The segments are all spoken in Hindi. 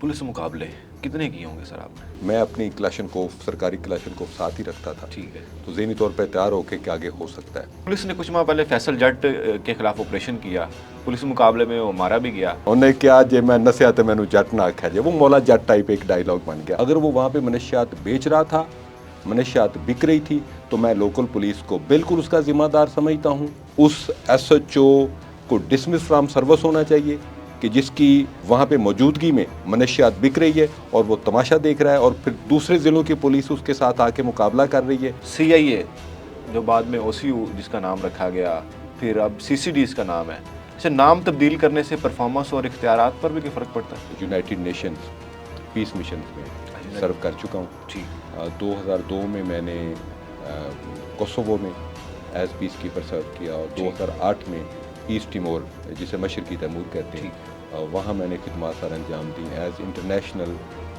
पुलिस मुकाबले कितने किए होंगे सर आपने? मैं अपनी क्लाशनकोफ सरकारी क्लाशनकोफ साथ ही रखता था। ठीक है। तो ज़हनी तौर पे तैयार होके कि आगे हो सकता है। पुलिस ने कुछ माह पहले फैसल जट के खिलाफ ऑपरेशन किया, पुलिस मुकाबले में वो मारा भी गया। उन्हें क्या जे मैं नसिया तो मैंने जट ना आख्या जे वो मौला जट टाइप एक डायलॉग बन गया। अगर वो वहाँ पे मनशियात बेच रहा था, मनशियात बिक रही थी, तो मैं लोकल पुलिस को बिल्कुल उसका जिम्मेदार समझता हूँ। उस SHO को डिसमिस फ्राम सर्विस होना चाहिए कि जिसकी वहाँ पे मौजूदगी में मनशियात बिक रही है और वो तमाशा देख रहा है और फिर दूसरे ज़िलों की पुलिस उसके साथ आके मुकाबला कर रही है। CIA जो बाद में OCU जिसका नाम रखा गया, फिर अब CCD इसका नाम है। अच्छा, नाम तब्दील करने से परफॉर्मेंस और इख्तियारात पर भी कोई फ़र्क पड़ता है? यूनाइटेड नेशंस पीस मिशन में सर्व कर चुका हूँ। ठीक। 2002 में मैंने कोसोवो में एज पीस कीपर सर्व किया और 2008 में ईस्ट टिमोर जिसे मशरकी तैमूर कहते हैं वहाँ मैंने खिदमत सर अंजाम दी एज इंटरनेशनल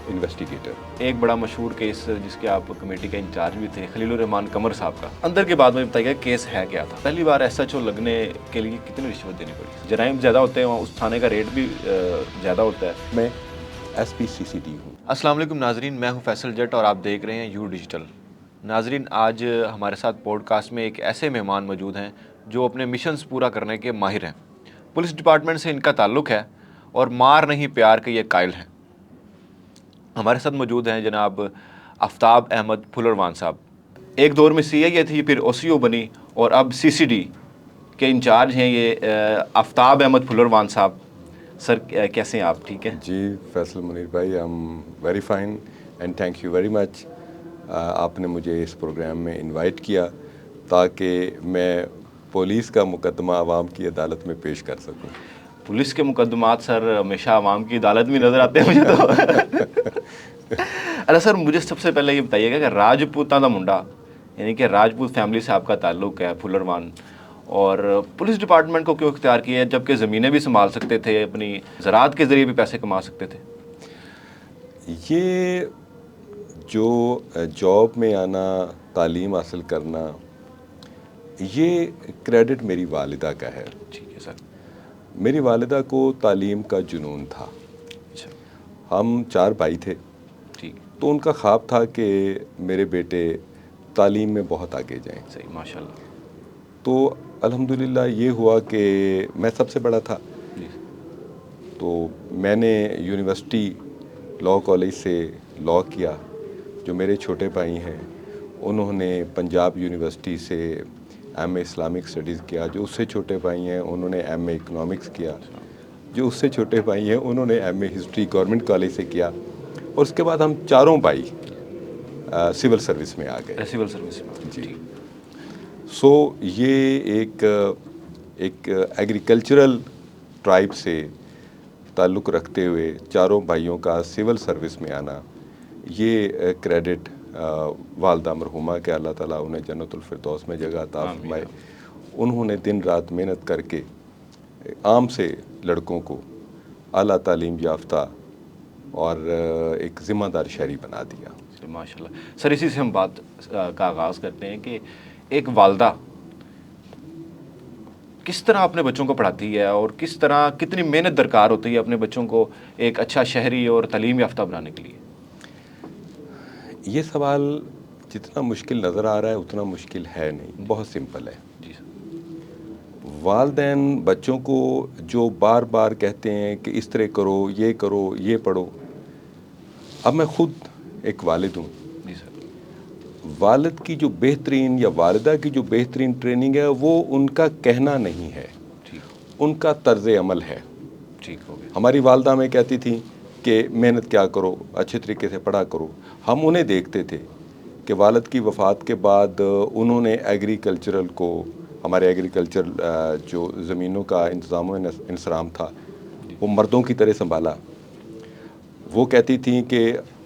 इन्वेस्टिगेटर। एक बड़ा मशहूर केस जिसके आप कमेटी का इंचार्ज भी थे, खलीलुर रहमान कमर साहब का, अंदर के बाद में बताइए केस है क्या था? पहली बार SHO लगने के लिए कितनी रिश्वत देनी पड़ी? जराइम ज़्यादा होते हैं, उस थाने का रेट भी ज़्यादा होता है। मैं SP CCD हूँ। अस्सलाम वालेकुम नाजरीन, मैं हूँ फैसल जट और आप देख रहे हैं यू डिजिटल। नाजरीन, आज हमारे साथ पॉडकास्ट में एक ऐसे मेहमान मौजूद हैं जो अपने मिशंस पूरा करने के माहिर हैं। पुलिस डिपार्टमेंट से इनका ताल्लुक़ है और मार नहीं प्यार के ये कायल हैं। हमारे साथ मौजूद हैं जनाब आफ्ताब अहमद फुलरवान साहब। एक दौर में CIA थी, फिर OCO बनी और अब CCD के इंचार्ज हैं ये आफ्ताब अहमद फुलरवान साहब। सर कैसे हैं आप? ठीक है जी फैसल मुनीर भाई, I am very fine and thank you very much. आपने मुझे इस प्रोग्राम में इनवाइट किया ताकि मैं पुलिस का मुकदमा आवाम की अदालत में पेश कर सकूं। पुलिस के मुकदमात सर हमेशा आवाम की अदालत में नज़र आते हैं मुझे तो। अरे सर, मुझे सबसे पहले ये बताइएगा कि राजपूतां दा मुंडा यानी कि राजपूत फैमिली से आपका ताल्लुक़ है फुलरवान, और पुलिस डिपार्टमेंट को क्यों इख्तियार किया है जबकि ज़मीनें भी संभाल सकते थे, अपनी ज़राअत के ज़रिए भी पैसे कमा सकते थे? ये जो जॉब में आना, तालीम हासिल करना, ये क्रेडिट मेरी वालिदा का है। ठीक है सर। मेरी वालिदा को तालीम का जुनून था। अच्छा। हम 4 भाई थे, ठीक। तो उनका ख्वाब था कि मेरे बेटे तालीम में बहुत आगे जाएं। सही, माशाल्लाह। तो अल्हम्दुलिल्लाह ये हुआ कि मैं सबसे बड़ा था। जी। तो मैंने यूनिवर्सिटी लॉ कॉलेज से लॉ किया। जो मेरे छोटे भाई हैं उन्होंने पंजाब यूनिवर्सिटी से MA इस्लामिक स्टडीज़ किया। जो उससे छोटे भाई हैं उन्होंने MA इकनॉमिक्स किया। जो उससे छोटे भाई हैं उन्होंने MA हिस्ट्री गवर्नमेंट कॉलेज से किया। और उसके बाद हम चारों भाई सिविल सर्विस में आ गए। सिविल सर्विस में? जी। सो ये एक एग्रीकल्चरल ट्राइब से ताल्लुक़ रखते हुए चारों भाइयों का सिविल सर्विस में आना, ये क्रेडिट वालदा मरहुमा के अल्लाह ताला उन्हें जन्नतुल फिरदौस में जगह अता फरमाए। उन्होंने दिन रात मेहनत करके आम से लड़कों को आला तालीम याफ्ता और एक ज़िम्मेदार शहरी बना दिया। माशाल्लाह। सर, इसी से हम बात का आगाज़ करते हैं कि एक वालदा किस तरह अपने बच्चों को पढ़ाती है और किस तरह कितनी मेहनत दरकार होती है अपने बच्चों को एक अच्छा शहरी और तालीम याफ्ता बनाने के लिए? ये सवाल जितना मुश्किल नज़र आ रहा है उतना मुश्किल है नहीं, बहुत सिंपल है। जी सर। वालदैन बच्चों को जो बार बार कहते हैं कि इस तरह करो, ये पढ़ो। अब मैं खुद एक वालिद हूँ। जी सर। वालिद की जो बेहतरीन या वालिदा की जो बेहतरीन ट्रेनिंग है वो उनका कहना नहीं है, ठीक। उनका तर्ज अमल है। ठीक हो गया। हमारी वालदा में कहती थी कि मेहनत क्या करो, अच्छे तरीके से पढ़ा करो। हम उन्हें देखते थे कि वालिद की वफ़ात के बाद उन्होंने एग्रीकल्चरल को, हमारे एग्रीकल्चर जो ज़मीनों का इंतज़ाम इंसराम था वो मर्दों की तरह संभाला। वो कहती थी कि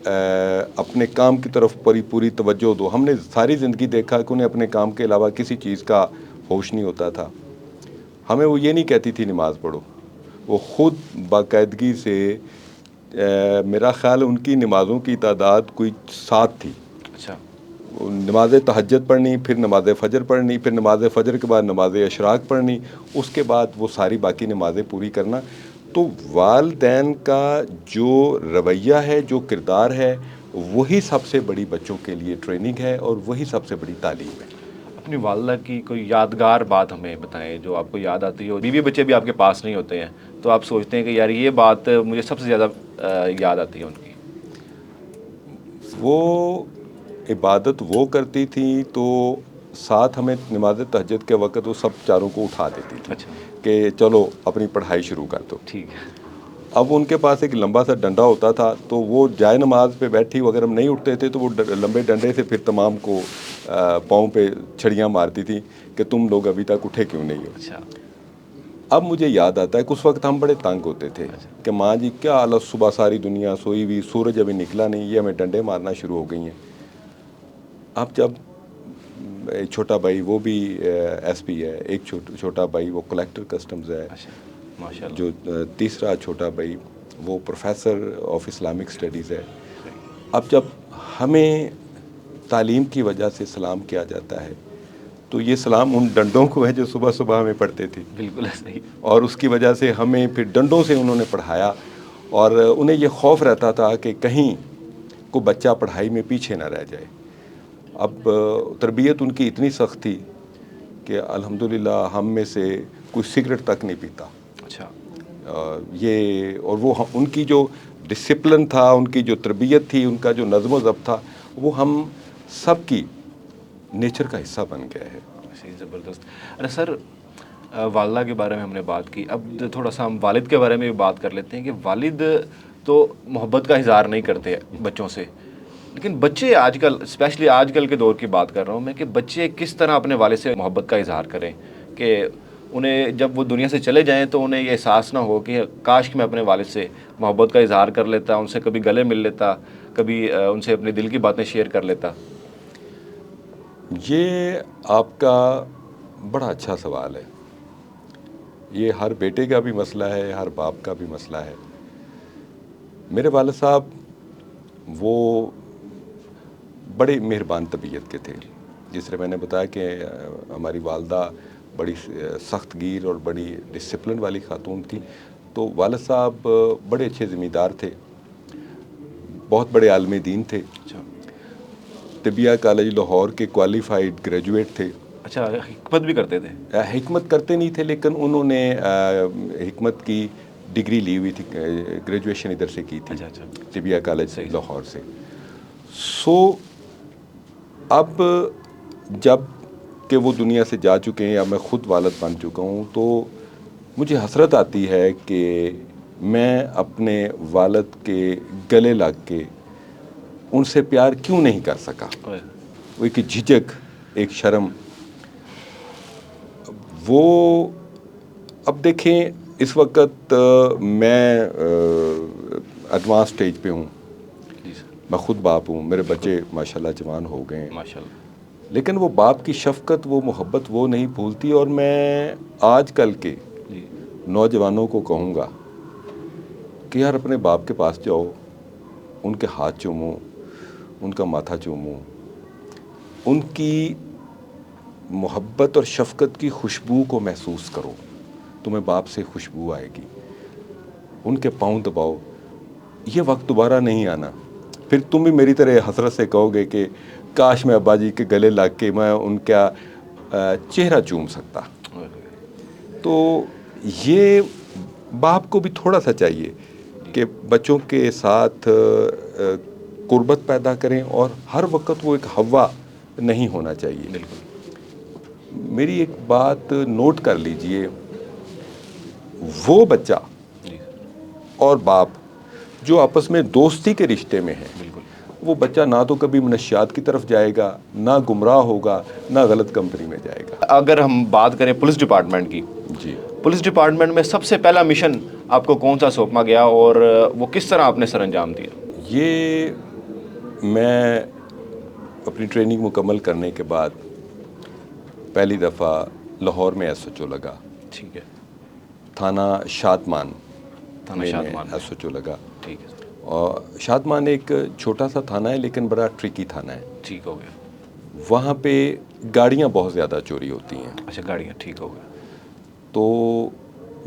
अपने काम की तरफ पूरी तवज्जो दो। हमने सारी ज़िंदगी देखा कि उन्हें अपने काम के अलावा किसी चीज़ का होश नहीं होता था। हमें वो ये नहीं कहती थी नमाज़ पढ़ो, वो ख़ुद बाकायदगी से मेरा ख़्याल उनकी नमाज़ों की तादाद कोई 7 थी। अच्छा। नमाज़ तहज्जुद पढ़नी, फिर नमाज़ फ़जर पढ़नी, फिर नमाज़ फ़जर के बाद नमाज़ अशराक पढ़नी, उसके बाद वो सारी बाकी नमाज़ें पूरी करना। तो वालिदैन का जो रवैया है, जो किरदार है, वही सबसे बड़ी बच्चों के लिए ट्रेनिंग है और वही सबसे बड़ी तालीम है। अपनी वालदा की कोई यादगार बात हमें बताएं जो आपको याद आती हो। बीवी बच्चे भी आपके पास नहीं होते हैं तो आप सोचते हैं कि यार ये बात मुझे सबसे ज़्यादा याद आती है उनकी। वो इबादत वो करती थी तो साथ हमें नमाज तहज्जुद के वक़्त वो सब चारों को उठा देती थी अच्छा, कि चलो अपनी पढ़ाई शुरू कर दो। ठीक है। अब उनके पास एक लंबा सा डंडा होता था, तो वो जाए नमाज पे बैठी अगर हम नहीं उठते थे तो वो लंबे डंडे से फिर तमाम को पाँव पे छड़ियाँ मारती थी कि तुम लोग अभी तक उठे क्यों नहीं हो। अच्छा, अब मुझे याद आता है कि उस वक्त हम बड़े तंग होते थे कि माँ जी क्या हालत, सुबह सारी दुनिया सोई हुई, सूरज अभी निकला नहीं, ये हमें डंडे मारना शुरू हो गई हैं। अब जब एक छोटा भाई वो भी एसपी है, एक छोटा भाई वो कलेक्टर कस्टम्स है, अच्छा, माशाल्लाह। जो तीसरा छोटा भाई वो प्रोफेसर ऑफ इस्लामिक स्टडीज़ है। अब जब हमें तालीम की वजह से सलाम किया जाता है तो ये सलाम उन डंडों को है जो सुबह सुबह हमें पढ़ते थे, बिल्कुल सही। और उसकी वजह से हमें फिर डंडों से उन्होंने पढ़ाया और उन्हें ये खौफ रहता था कि कहीं को बच्चा पढ़ाई में पीछे ना रह जाए। अब तरबियत उनकी इतनी सख्त थी कि अल्हम्दुलिल्लाह हम में से कोई सिगरेट तक नहीं पीता। अच्छा, ये और वो उनकी जो डिसिप्लिन था, उनकी जो तरबियत थी, उनका जो नज़्म ज़ब्त था, वो हम सब की नेचर का हिस्सा बन गया है। सही, ज़बरदस्त। अरे सर, वालदा के बारे में हमने बात की, अब थोड़ा सा हम वालिद के बारे में भी बात कर लेते हैं कि वालिद तो मोहब्बत का इज़हार नहीं करते बच्चों से, लेकिन बच्चे आजकल, स्पेशली आजकल के दौर की बात कर रहा हूँ मैं, कि बच्चे किस तरह अपने वालिद से मोहब्बत का इज़हार करें कि उन्हें जब वो दुनिया से चले जाएं तो उन्हें ये एहसास ना हो कि काश कि मैं अपने वालिद से मोहब्बत का इज़हार कर लेता, उनसे कभी गले मिल लेता, कभी उनसे अपने दिल की बातें शेयर कर लेता। ये आपका बड़ा अच्छा सवाल है। ये हर बेटे का भी मसला है, हर बाप का भी मसला है। मेरे वालिद साहब वो बड़े मेहरबान तबीयत के थे। जिस तरह मैंने बताया कि हमारी वालदा बड़ी सख्त गिर और बड़ी डिसिप्लिन वाली खातून थी, तो वालिद साहब बड़े अच्छे ज़मींदार थे, बहुत बड़े आलिम दीन थे, अच्छा, तिबिया कॉलेज लाहौर के क्वालिफाइड ग्रेजुएट थे। अच्छा, हिकमत भी करते थे। हिकमत करते नहीं थे, लेकिन उन्होंने हिकमत की डिग्री ली हुई थी, ग्रेजुएशन इधर से की थी, अच्छा, अच्छा, तिबिया कॉलेज सही। लाहौर से। सो अब जब कि वो दुनिया से जा चुके हैं या मैं ख़ुद वालिद बन चुका हूँ, तो मुझे हसरत आती है कि मैं अपने वालिद के गले लग के उनसे प्यार क्यों नहीं कर सका। वो एक झिझक, एक शर्म, वो अब देखें इस वक्त मैं एडवांस स्टेज पे हूँ, मैं ख़ुद बाप हूँ, मेरे बच्चे माशाल्लाह जवान हो गए हैं, माशाल्लाह, लेकिन वो बाप की शफ़क़त, वो मोहब्बत वो नहीं भूलती। और मैं आजकल के नौजवानों को कहूँगा कि यार अपने बाप के पास जाओ, उनके हाथ चूमो, उनका माथा चूमो, उनकी मोहब्बत और शफ़क़त की खुशबू को महसूस करो, तुम्हें बाप से खुशबू आएगी। उनके पाँव दबाओ, ये वक्त दोबारा नहीं आना। फिर तुम भी मेरी तरह हसरत से कहोगे कि काश मैं अब्बा जी के गले लग के मैं उनका चेहरा चूम सकता। तो ये बाप को भी थोड़ा सा चाहिए कि बच्चों के साथ कुर्बत पैदा करें, और हर वक्त वो एक हवा नहीं होना चाहिए। बिल्कुल। मेरी एक बात नोट कर लीजिए, वो बच्चा और बाप जो आपस में दोस्ती के रिश्ते में है, बिल्कुल, वो बच्चा ना तो कभी मनशियात की तरफ जाएगा, ना गुमराह होगा, ना गलत कंपनी में जाएगा। अगर हम बात करें पुलिस डिपार्टमेंट की, जी, पुलिस डिपार्टमेंट में सबसे पहला मिशन आपको कौन सा सौंपा गया और वो किस तरह आपने सर अंजाम दिया? ये मैं अपनी ट्रेनिंग मुकम्मल करने के बाद पहली दफ़ा लाहौर में एसएचओ लगा। ठीक है। थाना शादमान थाना शादमान में। एसएचओ लगा। ठीक है, और शादमान एक छोटा सा थाना है लेकिन बड़ा ट्रिकी थाना है। ठीक हो गया। वहाँ पे गाड़ियाँ बहुत ज़्यादा चोरी होती हैं। अच्छा, गाड़ियाँ, ठीक हो गया। तो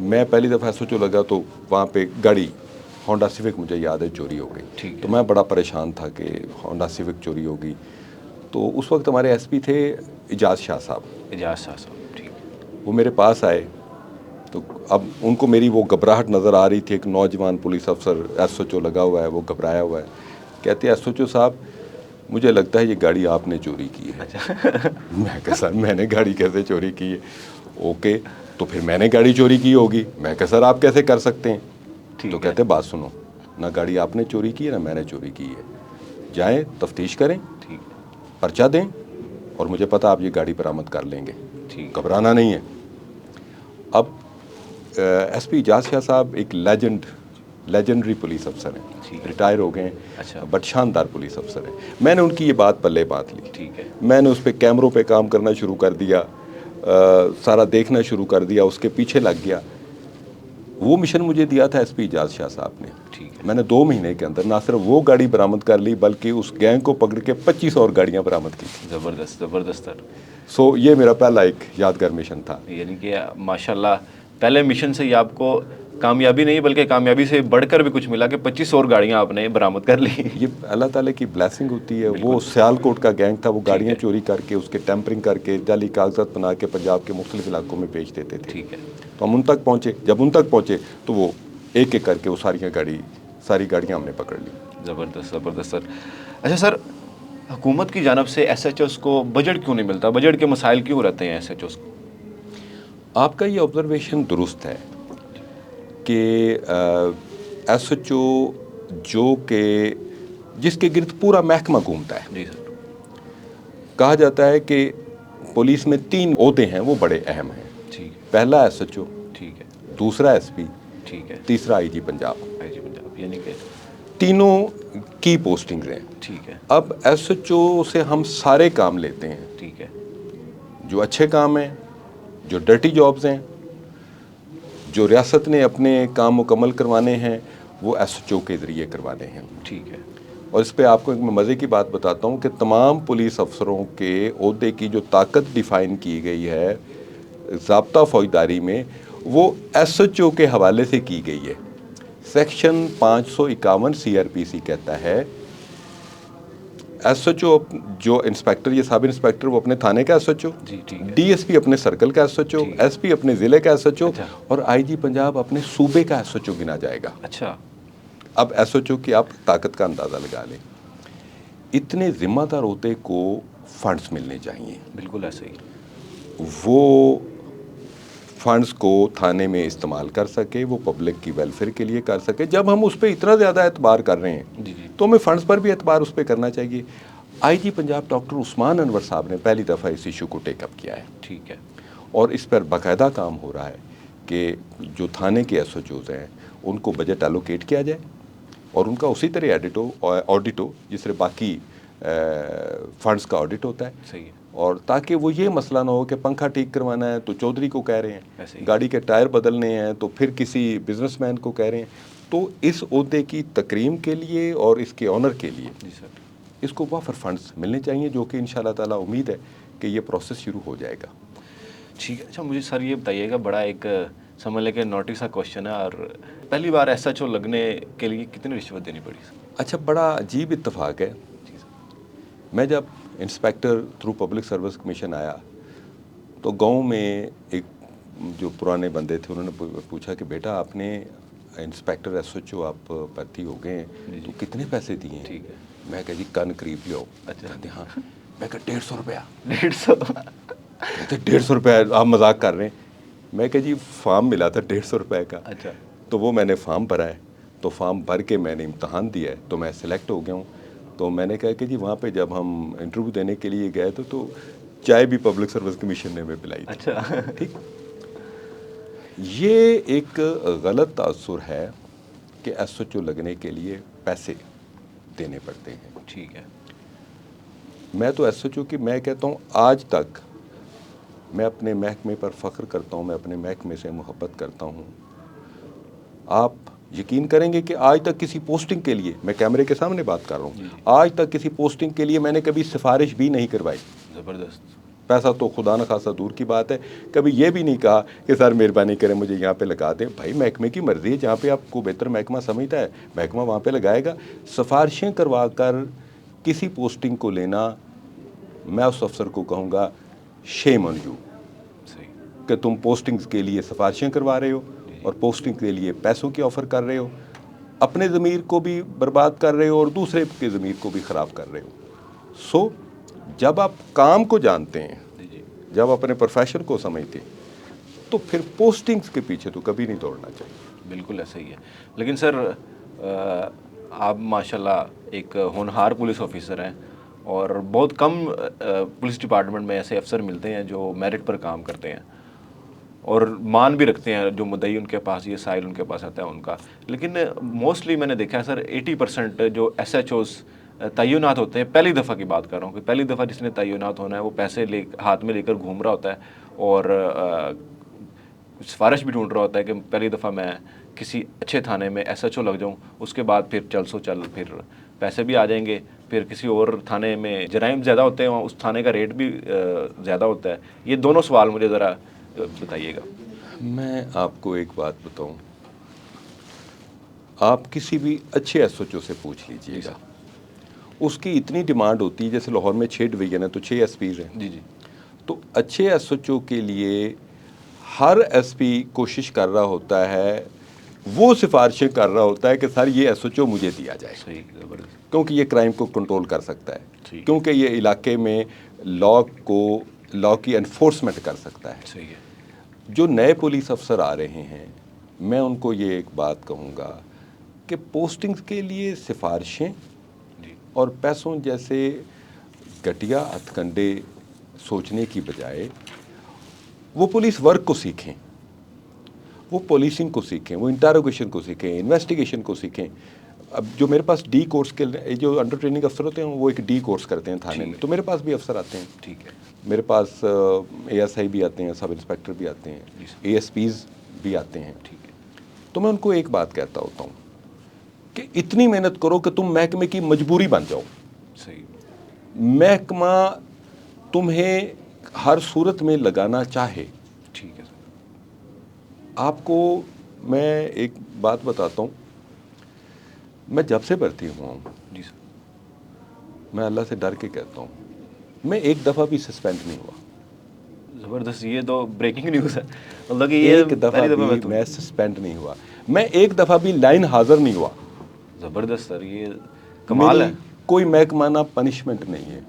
मैं पहली दफ़ा एसओचओ लगा तो वहाँ पे गाड़ी होंडा सिविक मुझे याद है चोरी हो गई। ठीक तो मैं बड़ा परेशान था कि होंडा सिविक चोरी हो गई। तो उस वक्त हमारे एसपी थे इजाज़ शाह साहब। एजाज शाह साहब, ठीक। वो मेरे पास आए तो अब उनको मेरी वो घबराहट नज़र आ रही थी। एक नौजवान पुलिस अफसर एसओचओ लगा हुआ है, वो घबराया हुआ है। कहते एसओचओ साहब मुझे लगता है ये गाड़ी आपने चोरी की है। अच्छा। मैं कहा सर मैंने गाड़ी कैसे चोरी की है? ओके, तो फिर मैंने गाड़ी चोरी की होगी। मैं कहा सर आप कैसे कर सकते हैं? ठीक तो है। कहते बात सुनो, ना गाड़ी आपने चोरी की है ना मैंने चोरी की है। जाएं तफ्तीश करें, ठीक। पर्चा दें और मुझे पता आप ये गाड़ी बरामद कर लेंगे। ठीक। घबराना नहीं है। अब एसपी इजाज़ शाह साहब एक लेजेंडरी पुलिस अफसर ठीक हैं, है। रिटायर हो गए हैं। अच्छा। बट शानदार पुलिस अफसर हैं। मैंने उनकी ये बात पल्ले बात ली। ठीक है। मैंने उस पर कैमरों पे काम करना शुरू कर दिया, सारा देखना शुरू कर दिया, उसके पीछे लग गया। वो मिशन मुझे दिया था एसपी इजाज़ शाह साहब ने। ठीक है। मैंने 2 महीने के अंदर ना सिर्फ वो गाड़ी बरामद कर ली बल्कि उस गैंग को पकड़ के 25 और गाड़ियाँ बरामद की थी। ज़बरदस्त, ज़बरदस्त सर। सो ये मेरा पहला एक यादगार मिशन था। यानी कि माशाल्लाह पहले मिशन से ही आपको कामयाबी नहीं बल्कि कामयाबी से बढ़कर भी कुछ मिला कि 25 और गाड़ियां आपने बरामद कर ली। ये अल्लाह ताला की ब्लेसिंग होती है। वो सियालकोट का गैंग था, वो गाड़ियाँ है। चोरी करके उसके टेम्परिंग करके जाली कागजात बना के पंजाब के मुख्तलिफ इलाकों में बेच देते थे। ठीक है। तो हम उन तक पहुँचे। जब उन तक पहुँचे तो वो एक एक करके वो सारी गाड़ियाँ हमने पकड़ ली। ज़बरदस्त, ज़बरदस्त सर। अच्छा सर, हुकूमत की जानब से एसएचओस को बजट क्यों नहीं मिलता? बजट के मसाइल क्यों रहते हैं एसएचओस को? आपका ये ऑब्जर्वेशन दुरुस्त है कि एसएचओ जो कि जिसके गिर्द पूरा महकमा घूमता है। जी सर। कहा जाता है कि पुलिस में 3 ओहदे हैं, वो बड़े अहम हैं। ठीक है। पहला एसएचओ, ठीक है। दूसरा एसपी, ठीक है। तीसरा आईजी पंजाब। आईजी पंजाब, यानी कि तीनों की पोस्टिंग्स हैं। ठीक है। अब एसएचओ से हम सारे काम लेते हैं, ठीक है। जो अच्छे काम हैं, जो डर्टी जॉब्स हैं, जो रियासत ने अपने काम मुकम्मल करवाने हैं, वो एसएचओ के ज़रिए करवाने हैं। ठीक है। और इस पे आपको एक मज़े की बात बताता हूँ कि तमाम पुलिस अफसरों के ओहदे की जो ताकत डिफ़ाइन की गई है ज़ाब्ता फ़ौजदारी में, वो एसएचओ के हवाले से की गई है। सेक्शन 551 सीआरपीसी कहता है एसएचओ जो इंस्पेक्टर या सब इंस्पेक्टर वो अपने थाने का एसएचओ, जी ठीक है। डीएसपी अपने सर्कल का एसएचओ, ठीक है। एसपी अपने ज़िले का एसएचओ अच्छा। और आईजी पंजाब अपने सूबे का एसएचओ गिना जाएगा। अच्छा। अब एसएचओ की आप ताकत का अंदाज़ा लगा लें। इतने जिम्मेदार होते को फंड्स मिलने चाहिए। बिल्कुल ऐसे ही। वो फंड्स को थाने में इस्तेमाल कर सके, वो पब्लिक की वेलफेयर के लिए कर सके। जब हम उस पर इतना ज़्यादा एतबार कर रहे हैं जी जी। तो हमें फंड्स पर भी एतबार उस पर करना चाहिए। आईजी पंजाब डॉक्टर उस्मान अनवर साहब ने पहली दफ़ा इस इशू को टेकअप किया है ठीक है। और इस पर बाकायदा काम हो रहा है कि जो थाने के एसओचओज़ हैं उनको बजट एलोकेट किया जाए और उनका उसी तरह ऑडिट हो जिस तरह बाकी फंड्स का ऑडिट होता है। सही है। और ताकि वो ये मसला ना हो कि पंखा ठीक करवाना है तो चौधरी को कह रहे ऐसे हैं, ही। गाड़ी के टायर बदलने हैं तो फिर किसी बिजनेसमैन को कह रहे हैं। तो इस ओहदे की तकरीम के लिए और इसके ऑनर के लिए जी सर। इसको वाफर फंड्स मिलने चाहिए, जो कि इंशाल्लाह ताला उम्मीद है कि ये प्रोसेस शुरू हो जाएगा। ठीक है। अच्छा मुझे सर ये बताइएगा, बड़ा एक समझ लें कि नोटिस सा क्वेश्चन है, और पहली बार एसएचओ लगने के लिए कितनी रिश्वत देनी पड़ी सर? अच्छा, बड़ा अजीब इत्तेफाक है। जी सर। मैं जब inspector through public service commission आया तो गांव में एक जो पुराने बंदे थे उन्होंने पूछा कि बेटा आपने इंस्पेक्टर एसएचओ आप भर्ती हो गए हैं तो कितने पैसे दिए हैं? ठीक है। मैं कहा जी कान करीब लियो। अच्छा। कहते हाँ। मैं कहा 150 रुपया। 150? कहते 150 रुपया, आप मजाक कर रहे हैं। मैं कहा जी फॉर्म मिला था 150 रुपये का। अच्छा। तो वो मैंने फॉर्म भरा है, तो फॉर्म भर के मैंने इम्तहान दिया है, तो मैं सिलेक्ट हो गया हूँ। तो मैंने कहा कि जी वहाँ पे जब हम इंटरव्यू देने के लिए गए तो चाय भी पब्लिक सर्विस कमीशन ने हमें पिलाई थी। अच्छा। ठीक। ये एक गलत तासुर है कि एसएचओ लगने के लिए पैसे देने पड़ते हैं। ठीक है। मैं तो एसएचओ की मैं कहता हूँ आज तक मैं अपने महकमे पर फ़ख्र करता हूँ, मैं अपने महकमे से मोहब्बत करता हूँ। आप यकीन करेंगे कि आज तक किसी पोस्टिंग के लिए, मैं कैमरे के सामने बात कर रहा हूँ, आज तक किसी पोस्टिंग के लिए मैंने कभी सिफारिश भी नहीं करवाई। ज़बरदस्त। पैसा तो खुदा न खासा दूर की बात है। कभी ये भी नहीं कहा कि सर मेहरबानी करें मुझे यहाँ पे लगा दें। भाई महकमे की मर्ज़ी है, जहाँ पे आपको बेहतर महकमा समझता है महकमा वहाँ पे लगाएगा। सिफारिशें करवा कर किसी पोस्टिंग को लेना, मैं उस अफसर को कहूँगा शेम ऑन यू, कि तुम पोस्टिंग्स के लिए सिफारिशें करवा रहे हो और पोस्टिंग के लिए पैसों की ऑफ़र कर रहे हो, अपने ज़मीर को भी बर्बाद कर रहे हो और दूसरे के ज़मीर को भी ख़राब कर रहे हो। सो जब आप काम को जानते हैं, जब अपने प्रोफेशन को समझते हैं, तो फिर पोस्टिंग्स के पीछे तो कभी नहीं दौड़ना चाहिए। बिल्कुल ऐसा ही है। लेकिन सर आप माशाल्लाह एक होनहार पुलिस ऑफिसर हैं और बहुत कम पुलिस डिपार्टमेंट में ऐसे अफसर मिलते हैं जो मेरिट पर काम करते हैं और मान भी रखते हैं, जो मुद्दई उनके पास, ये साइल उनके पास आता है उनका। लेकिन मोस्टली मैंने देखा है सर 80% जो SHOs तय्युनात होते हैं, पहली दफ़ा की बात कर रहा हूँ कि पहली दफ़ा जिसने तय्युनात होना है वो पैसे ले हाथ में लेकर घूम रहा होता है और सिफारिश भी ढूंढ रहा होता है कि पहली दफ़ा मैं किसी अच्छे थाने में SHO लग जाऊँ, उसके बाद फिर चल सो चल, फिर पैसे भी आ जाएंगे, फिर किसी और थाने में जराइम ज़्यादा होते हैं, वहाँ उस थाने का रेट भी ज़्यादा होता है। ये दोनों सवाल मुझे ज़रा बताइएगा। मैं आपको एक बात बताऊं, आप किसी भी अच्छे SHO से पूछ लीजिएगा, उसकी इतनी डिमांड होती है। जैसे लाहौर में 6 डिवीज़न है तो 6 SPs हैं। जी जी। तो अच्छे SHO के लिए हर SP कोशिश कर रहा होता है, वो सिफारिशें कर रहा होता है कि सर ये SHO मुझे दिया जाए, सही, ज़बरदस्त। क्योंकि ये क्राइम को कंट्रोल कर सकता है, ठीक। क्योंकि ये इलाके में लॉ की एनफोर्समेंट कर सकता है। सही है। जो नए पुलिस अफसर आ रहे हैं, मैं उनको ये एक बात कहूँगा कि पोस्टिंग्स के लिए सिफारिशें और पैसों जैसे घटिया हथकंडे सोचने की बजाय वो पुलिस वर्क को सीखें, वो पुलिसिंग को सीखें, वो इंटरोगेशन को सीखें, इन्वेस्टिगेशन को सीखें। अब जो मेरे पास D कोर्स के जो अंडर ट्रेनिंग अफसर होते हैं वो एक D कोर्स करते हैं थाने में, तो मेरे पास भी अफसर आते हैं। ठीक है। मेरे पास ASI भी आते हैं, सब इंस्पेक्टर भी आते हैं, ASPs भी आते हैं। ठीक है। तो मैं उनको एक बात कहता होता हूँ कि इतनी मेहनत करो कि तुम महकमे की मजबूरी बन जाओ। सही। महकमा तुम्हें हर सूरत में लगाना चाहे। ठीक है सर। आपको मैं एक बात बताता हूँ, मैं जब से भर्ती हुआ हूँ, जी सर। मैं अल्लाह से डर के कहता हूँ, मैं एक दफ़ा भी सस्पेंड नहीं हुआ। ज़बरदस्त, ये तो ब्रेकिंग न्यूज़ है। मतलब कि ये एक दफ़ा पहली भी तो मैं सस्पेंड नहीं हुआ, मैं एक दफ़ा भी लाइन हाजिर नहीं हुआ। ज़बरदस्त सर, ये कमाल है। कोई महकमाना पनिशमेंट नहीं है।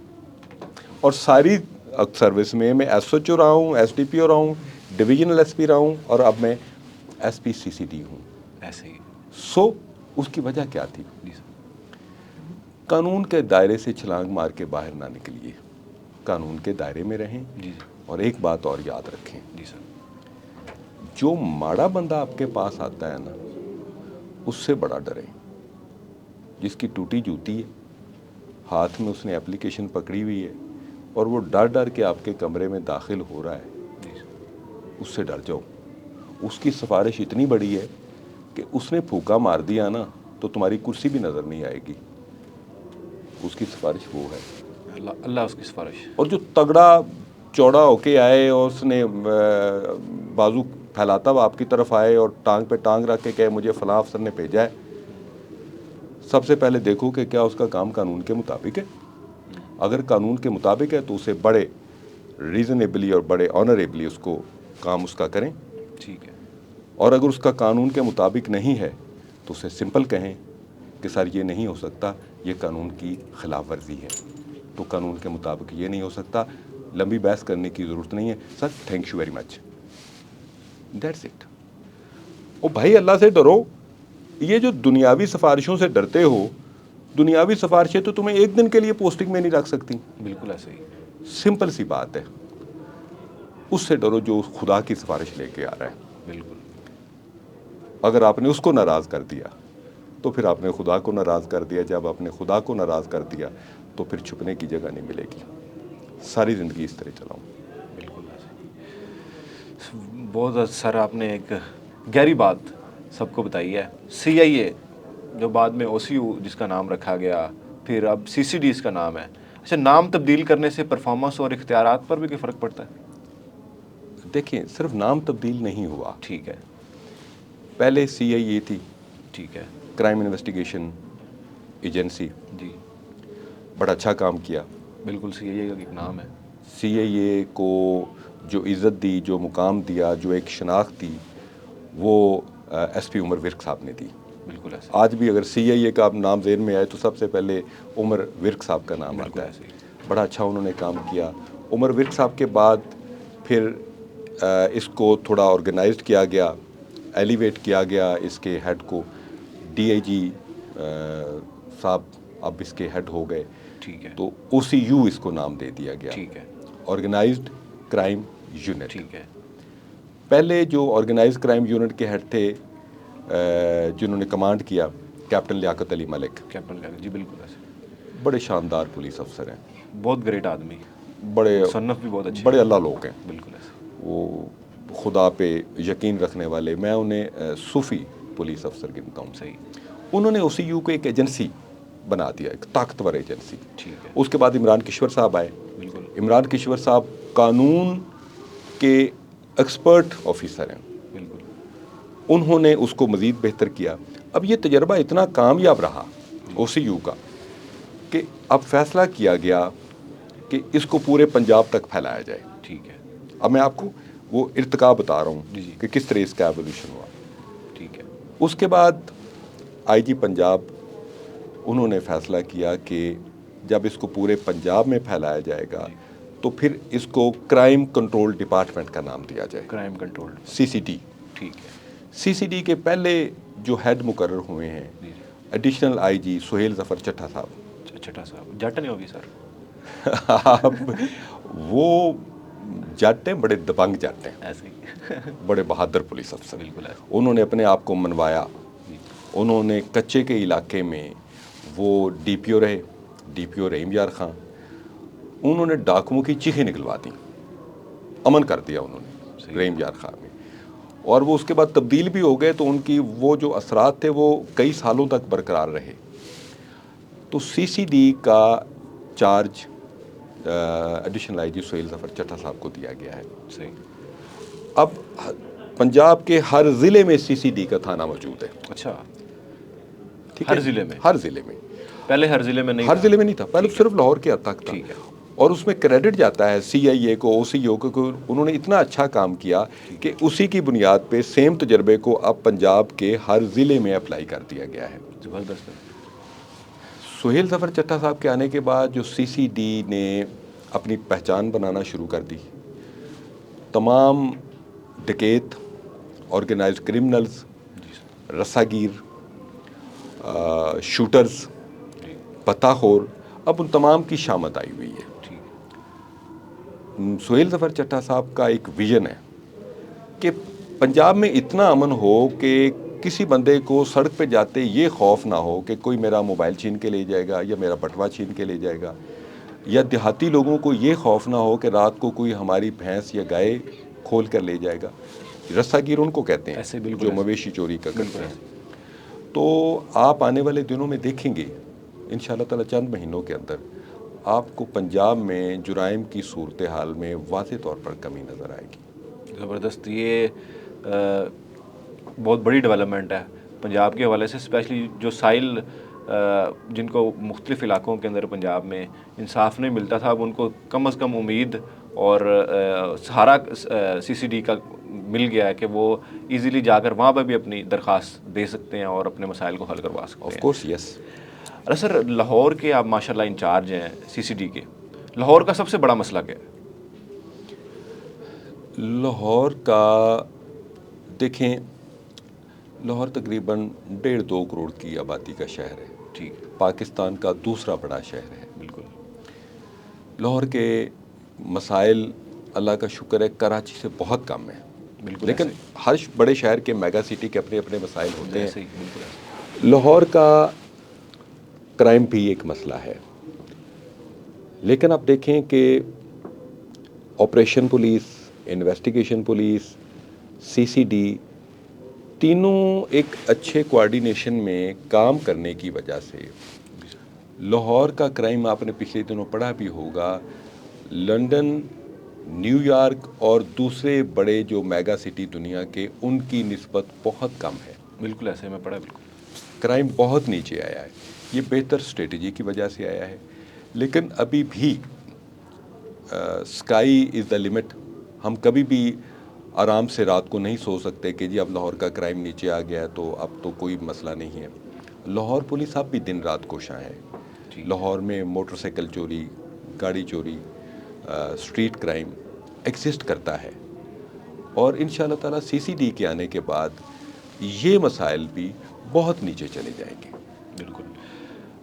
और सारी सर्विस में मैं SHO रहा हूँ, SDPO रहा हूँ, डिविजनल SP रहा हूँ और अब मैं SP CCD हूँ। ऐसे ही। सो उसकी वजह क्या थी? जी सर। कानून के दायरे से छलांग मार के बाहर ना निकलिए, कानून के दायरे में रहें। जी जी। और एक बात और याद रखें, जी सर। जो माड़ा बंदा आपके पास आता है ना, उससे बड़ा डरें। जिसकी टूटी जूती है, हाथ में उसने एप्लीकेशन पकड़ी हुई है और वो डर डर के आपके कमरे में दाखिल हो रहा है, उससे डर जाओ। उसकी सिफारिश इतनी बड़ी है कि उसने फूका मार दिया ना तो तुम्हारी कुर्सी भी नज़र नहीं आएगी। उसकी सिफारिश वो है। अल्लाह उसकी सिफारिश। और जो तगड़ा चौड़ा होके आए और उसने बाजू फैलाता हुआ आपकी तरफ आए और टांग पे टांग रख के कहे मुझे फलां अफसर ने भेजा है, सबसे पहले देखो कि क्या उसका काम कानून के मुताबिक है। अगर कानून के मुताबिक है तो उसे बड़े रीज़नेबली और बड़े ऑनरेबली उसको काम उसका करें। ठीक है। और अगर उसका कानून के मुताबिक नहीं है तो उसे सिंपल कहें कि सर ये नहीं हो सकता, ये कानून की खिलाफ वर्जी है, तो कानून के मुताबिक ये नहीं हो सकता, लंबी बहस करने की ज़रूरत नहीं है sir, thank you very much, that's it. ओ भाई अल्लाह से डरो। ये जो दुनियावी सिफारिशों से डरते हो, दुनियावी सिफारिशें तो तुम्हें एक दिन के लिए पोस्टिंग में नहीं रख सकती। बिल्कुल ऐसे ही। सिंपल सी बात है, उससे डरो जो खुदा की सिफारिश लेके आ रहा है। बिल्कुल। अगर आपने उसको नाराज़ कर दिया तो फिर आपने खुदा को नाराज़ कर दिया। जब आपने खुदा को नाराज़ कर दिया तो फिर छुपने की जगह नहीं मिलेगी। सारी ज़िंदगी इस तरह चलाऊँ। बिल्कुल ऐसे। बहुत सर आपने एक गहरी बात सबको बताई है। CIA जो बाद में OCU जिसका नाम रखा गया, फिर अब CCD इसका नाम है। अच्छा, नाम तब्दील करने से परफॉर्मेंस और इख्तियारात पर भी कोई फ़र्क पड़ता है? देखिए, सिर्फ नाम तब्दील नहीं हुआ। ठीक है, पहले CIA थी, ठीक है। क्राइम इन्वेस्टिगेशन एजेंसी, जी, बड़ा अच्छा काम किया। बिल्कुल सही है, ये एक नाम है। CIA को जो इज़्ज़त दी, जो मुकाम दिया, जो एक शनाख्त दी, वो SP उमर विर्क साहब ने दी। बिल्कुल ऐसे, आज भी अगर CIA का नाम ज़हन में आए तो सबसे पहले उमर विर्क साहब का नाम बिल्कुल आता है। ऐसे ही। बड़ा अच्छा उन्होंने काम किया। उमर विर्क साहब के बाद फिर इसको थोड़ा ऑर्गेनाइज्ड किया गया, एलिवेट किया गया इसके हेड को। DIG साहब अब इसके हेड हो गए, ठीक है, तो OCU इसको नाम दे दिया गया, ठीक है, ऑर्गेनाइज्ड क्राइम यूनिट। ठीक है। पहले जो ऑर्गेनाइज्ड क्राइम यूनिट के हेड थे, जिन्होंने कमांड किया, कैप्टन लियाकत अली मलिक, कैप्टन लियाकत जी, बिल्कुल ऐसे। बड़े शानदार पुलिस अफसर हैं, बहुत ग्रेट आदमी, बड़े सन्नफ भी बहुत अच्छी बड़े है। अल्लाह लोग हैं, बिल्कुल ऐसे। वो खुदा पे यकीन रखने वाले। मैं उन्हें सूफ़ी पुलिस अफसर गिनता हूँ। सही, उन्होंने OCU को एक एजेंसी बना दिया, एक ताकतवर एजेंसी। ठीक है, उसके बाद इमरान किश्वर साहब आए। बिल्कुल, इमरान किश्वर साहब कानून के एक्सपर्ट ऑफिसर हैं, बिल्कुल, उन्होंने उसको मज़ीद बेहतर किया। अब ये तजर्बा इतना कामयाब रहा OCU का कि अब फैसला किया गया कि इसको पूरे पंजाब तक फैलाया जाए। ठीक है, अब मैं आपको वो इर्तिका बता रहा जी, हूँ जी। कि किस तरह इसका एवोल्यूशन हुआ। ठीक है, उसके बाद IG पंजाब, उन्होंने फ़ैसला किया कि जब इसको पूरे पंजाब में फैलाया जाएगा जी। तो फिर इसको क्राइम कंट्रोल डिपार्टमेंट का नाम दिया जाए, क्राइम कंट्रोल, CCD। ठीक है, CCD के पहले जो हेड मुकर्रर हुए हैं, जी, जी। एडिशनल IG सुहेल ज़फ़र चट्टा साहब। छठा साहब, जट नहीं होगी सर? अब वो जट हैं, बड़े दबंग जट हैं, ऐसे ही। बड़े बहादुर पुलिस अफसर। बिल्कुल ऐसे, उन्होंने अपने आप को मनवाया। जी, उन्होंने कच्चे के इलाके में वो DPO रहे, DPO रहीम यार खां। उन्होंने डाकुओं की चीखें निकलवा दी, अमन कर दिया उन्होंने सही। रहीम यार खां में। और वो उसके बाद तब्दील भी हो गए, तो उनकी वो जो असरात थे वो कई सालों तक बरकरार रहे। तो CCD का charge additional IG Suhail Zafar Chatta साहब को दिया गया है। सही, अब पंजाब के हर ज़िले में CCD का थाना मौजूद है। अच्छा, ठीक हर है, ज़िले में? हर ज़िले में। पहले हर ज़िले में नहीं हर था? ज़िले में नहीं था, पहले ठीक है, सिर्फ लाहौर के हद तक था। ठीक है, और उसमें क्रेडिट जाता है CIA को, OCU को, उन्होंने इतना अच्छा काम किया कि उसी की बुनियाद पे सेम तजर्बे को अब पंजाब के हर ज़िले में अप्लाई कर दिया गया है। ज़बरदस्त है। सुहेल ज़फ़र चट्टा साहब के आने के बाद जो CCD ने अपनी पहचान बनाना शुरू कर दी, तमाम डकैत, ऑर्गेनाइज्ड क्रिमिनल्स, जी सर, रस्सागीर, शूटर्स, जी, पताखोर, अब उन तमाम की शामत आई हुई है। ठीक, सुहेल ज़फ़र चट्टा साहब का एक विज़न है कि पंजाब में इतना अमन हो कि किसी बंदे को सड़क पे जाते ये खौफ ना हो कि कोई मेरा मोबाइल छीन के ले जाएगा या मेरा बटवा छीन के ले जाएगा, या देहाती लोगों को ये खौफ ना हो कि रात को कोई हमारी भैंस या गाय खोल कर ले जाएगा। रस्सागीर उनको कहते ऐसे हैं बिल्कुल जो ऐसे। मवेशी चोरी का करते बिल्कुल हैं। ऐसे। तो आप आने वाले दिनों में देखेंगे इंशाअल्लाह ताला, चंद महीनों के अंदर आपको पंजाब में जुराइम की सूरत हाल में वाज़े तौर पर कमी नज़र आएगी। ज़बरदस्त, ये बहुत बड़ी डेवलपमेंट है पंजाब के हवाले से, स्पेशली जो साहिल जिनको मुख्तलिफ़ इलाकों के अंदर पंजाब में इंसाफ नहीं मिलता था, अब उनको कम से कम उम्मीद और सहारा CCD का मिल गया है कि वो इजीली जाकर वहाँ पर भी अपनी दरख्वास्त दे सकते हैं और अपने मसाइल को हल करवा सकते ऑफ हैं। Course yes. अरे सर, लाहौर के आप माशाल्लाह इंचार्ज हैं CCD के, लाहौर का सबसे बड़ा मसला क्या है? लाहौर का देखें, लाहौर तकरीबन 1.5-2 करोड़ की आबादी का शहर है, ठीक, पाकिस्तान का दूसरा बड़ा शहर है। बिल्कुल, लाहौर के मसाइल अल्लाह का शुक्र है कराची से बहुत कम है, बिल्कुल लेकिन ऐसे हर बड़े शहर के मेगा सिटी के अपने अपने मसाइल ही, होते ऐसे हैं। ही, बिल्कुल ऐसे। लाहौर का क्राइम भी एक मसला है, लेकिन आप देखें कि operation police, investigation police, CCD तीनों एक अच्छे कोऑर्डिनेशन में काम करने की वजह से लाहौर का क्राइम आपने पिछले दिनों पढ़ा भी होगा, लंदन, न्यूयॉर्क और दूसरे बड़े जो मेगा सिटी दुनिया के, उनकी निस्बत बहुत कम है। बिल्कुल ऐसे में पड़ा, बिल्कुल। क्राइम बहुत नीचे आया है। ये बेहतर स्ट्रेटजी की वजह से आया है, लेकिन अभी भी स्काई इज़ द लिमिट। हम कभी भी आराम से रात को नहीं सो सकते कि जी अब लाहौर का क्राइम नीचे आ गया है तो अब तो कोई मसला नहीं है। लाहौर पुलिस अब भी दिन रात कोशां है। लाहौर में मोटरसाइकिल चोरी, गाड़ी चोरी, स्ट्रीट क्राइम एग्जिस्ट करता है, और इंशाअल्लाह ताला CCD के आने के बाद ये मसाइल भी बहुत नीचे चले जाएंगे। बिल्कुल,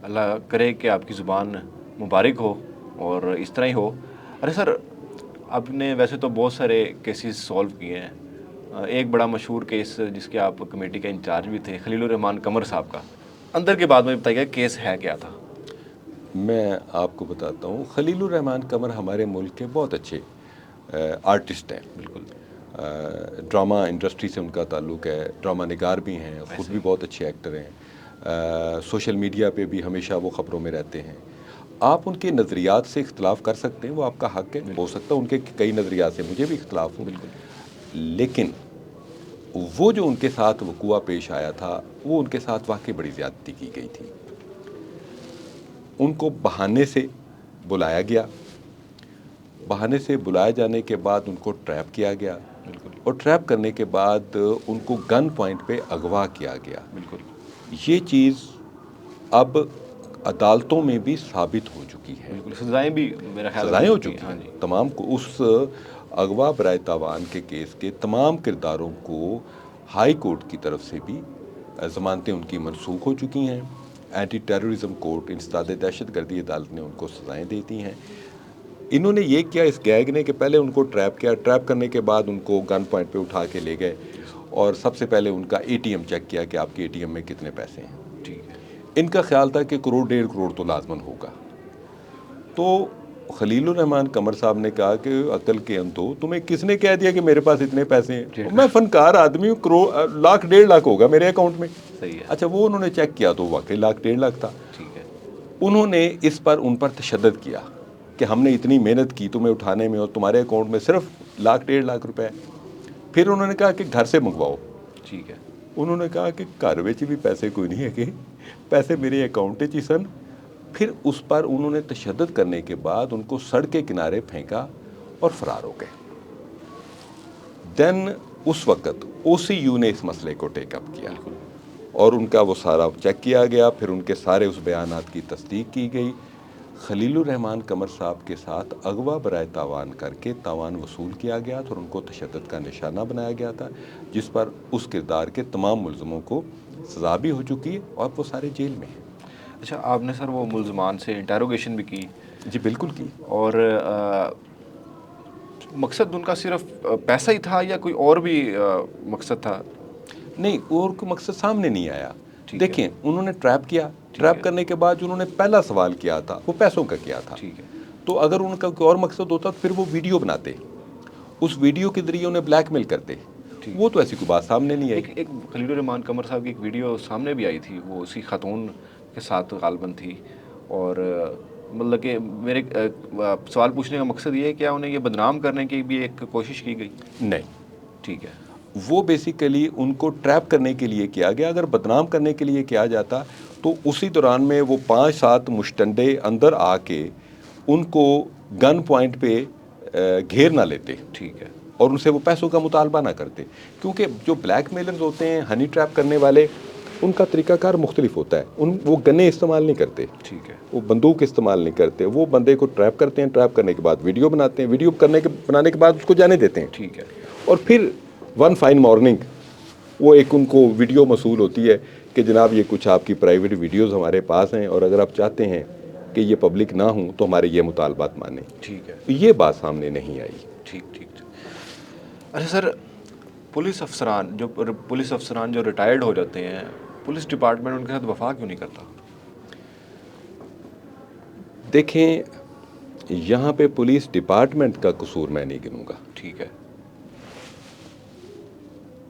अल्लाह करे कि आपकी ज़ुबान मुबारक हो और इस तरह ही हो। अरे सर, आपने वैसे तो बहुत सारे केसेस सॉल्व किए हैं। एक बड़ा मशहूर केस जिसके आप कमेटी का इंचार्ज भी थे, खलीलुर रहमान कमर साहब का, अंदर के बाद में बताइएगा केस है क्या था? मैं आपको बताता हूँ, खलीलुर रहमान कमर हमारे मुल्क के बहुत अच्छे आर्टिस्ट हैं। बिल्कुल। ड्रामा इंडस्ट्री से उनका ताल्लुक़ है, ड्रामा निगार भी हैं, ख़ुद भी बहुत अच्छे एक्टर हैं। सोशल मीडिया पे भी हमेशा वो ख़बरों में रहते हैं। आप उनके नज़रियात से इख्तलाफ कर सकते हैं, वो आपका हक़ है। हो सकता है उनके कई नज़रियात से मुझे भी इख्तलाफ हो, लेकिन वो जो उनके साथ वक़ूआ पेश आया था, वो उनके साथ वाकई बड़ी ज़्यादती की गई थी। उनको बहाने से बुलाया गया, बहाने से बुलाए जाने के बाद उनको ट्रैप किया गया, और ट्रैप करने के बाद उनको गन पॉइंट पे अगवा किया गया। बिल्कुल। ये चीज़ अब अदालतों में भी साबित हो चुकी है। बिल्कुल, सजाएं भी मेरा ख्याल सजाएं हो चुकी हाँ हैं जी। तमाम को। उस अगवा बराए तावान के केस के तमाम किरदारों को हाई कोर्ट की तरफ से भी ज़मानतें उनकी मनसूख हो चुकी हैं। एंटी टेररिज्म कोर्ट, इंसदाद दहशत गर्दी अदालत ने उनको सजाएं देती हैं। इन्होंने ये किया इस गैंग ने कि पहले उनको ट्रैप किया, ट्रैप करने के बाद उनको गन पॉइंट पे उठा के ले गए, और सबसे पहले उनका ATM चेक किया कि आपके ATM में कितने पैसे हैं। ठीक है। इनका ख्याल था कि करोड़ 1.5 करोड़ तो लाजमन होगा। तो खलीलुर रहमान कमर साहब ने कहा कि अकल के अंत हो, तुम्हें किसने कह दिया कि मेरे पास इतने पैसे हैं? मैं फनकार आदमी हूँ, करोड़ लाख 1.5 लाख होगा मेरे अकाउंट में। सही है। अच्छा, वो उन्होंने चेक किया तो वाकई लाख 1.5 लाख था। ठीक है। उन्होंने इस पर उन पर तशद्दुद किया कि हमने इतनी मेहनत की तुम्हें उठाने में और तुम्हारे अकाउंट में सिर्फ लाख 1.5 लाख रुपए है। फिर उन्होंने कहा कि घर से मंगवाओ। ठीक है। उन्होंने कहा कि घर में भी पैसे कोई नहीं है कि पैसे मेरे अकाउंट ही सन। फिर उस पर उन्होंने तशद्दुद करने के बाद उनको सड़क के किनारे फेंका और फरार हो गए। देन उस वक़्त OCU ने इस मसले को टेकअप किया और उनका वो सारा चेक किया गया। फिर उनके सारे उस बयानात की तस्दीक की गई। खलीलुर रहमान कमर साहब के साथ अगवा बराए तावान करके तावान वसूल किया गया था और उनको तशद्दुद का निशाना बनाया गया था, जिस पर उस किरदार के तमाम मुल्ज़िमों को सज़ा भी हो चुकी है और वो सारे जेल में हैं। अच्छा, आपने सर वो मुल्ज़मान से इंटेरोगेशन भी की? जी बिल्कुल की। और मकसद उनका सिर्फ पैसा ही था या कोई और भी मकसद था? नहीं, और कोई मकसद सामने नहीं आया। ठीक है। देखिए, उन्होंने ट्रैप किया, ट्रैप करने के बाद जो उन्होंने पहला सवाल किया था वो पैसों का किया था। ठीक है। तो अगर उनका कोई और मकसद होता तो फिर वो वीडियो बनाते, उस वीडियो के जरिए उन्हें ब्लैकमेल करते। वो तो ऐसी कोई बात सामने नहीं आई। एक खलीलुर रहमान कमर साहब की एक वीडियो सामने भी आई थी, वो उसी खातून के साथ गालबन थी, और मतलब कि मेरे सवाल पूछने का मकसद ये है क्या उन्हें ये बदनाम करने की भी एक कोशिश की गई? नहीं, ठीक है। वो बेसिकली उनको ट्रैप करने के लिए किया गया। अगर बदनाम करने के लिए किया जाता तो उसी दौरान में वो 5-7 मुश्तंडे अंदर आके उनको गन पॉइंट पे घेर ना लेते। ठीक है। और उनसे वो पैसों का मुतालबा ना करते, क्योंकि जो ब्लैकमेलर्स होते हैं, हनी ट्रैप करने वाले, उनका तरीकाकार मुख्तलिफ होता है। वो गन्ने इस्तेमाल नहीं करते। ठीक है। वो बंदूक इस्तेमाल नहीं करते। वो बंदे को ट्रैप करते हैं, ट्रैप करने के बाद वीडियो बनाते हैं, वीडियो बनाने के बाद उसको जाने देते हैं। ठीक है। और फिर वन फाइन मॉर्निंग वो एक उनको वीडियो मसूल होती है कि जनाब ये कुछ आपकी प्राइवेट वीडियोस हमारे पास हैं और अगर आप चाहते हैं कि ये पब्लिक ना हो तो हमारे ये मुतालबात माने। ठीक है। ये बात सामने नहीं आई। ठीक ठीक। अच्छा सर, पुलिस अफसरान जो रिटायर्ड हो जाते हैं, पुलिस डिपार्टमेंट उनके साथ वफा क्यों नहीं करता? देखें, यहाँ पे पुलिस डिपार्टमेंट का कसूर मैं नहीं गिनूंगा। ठीक है।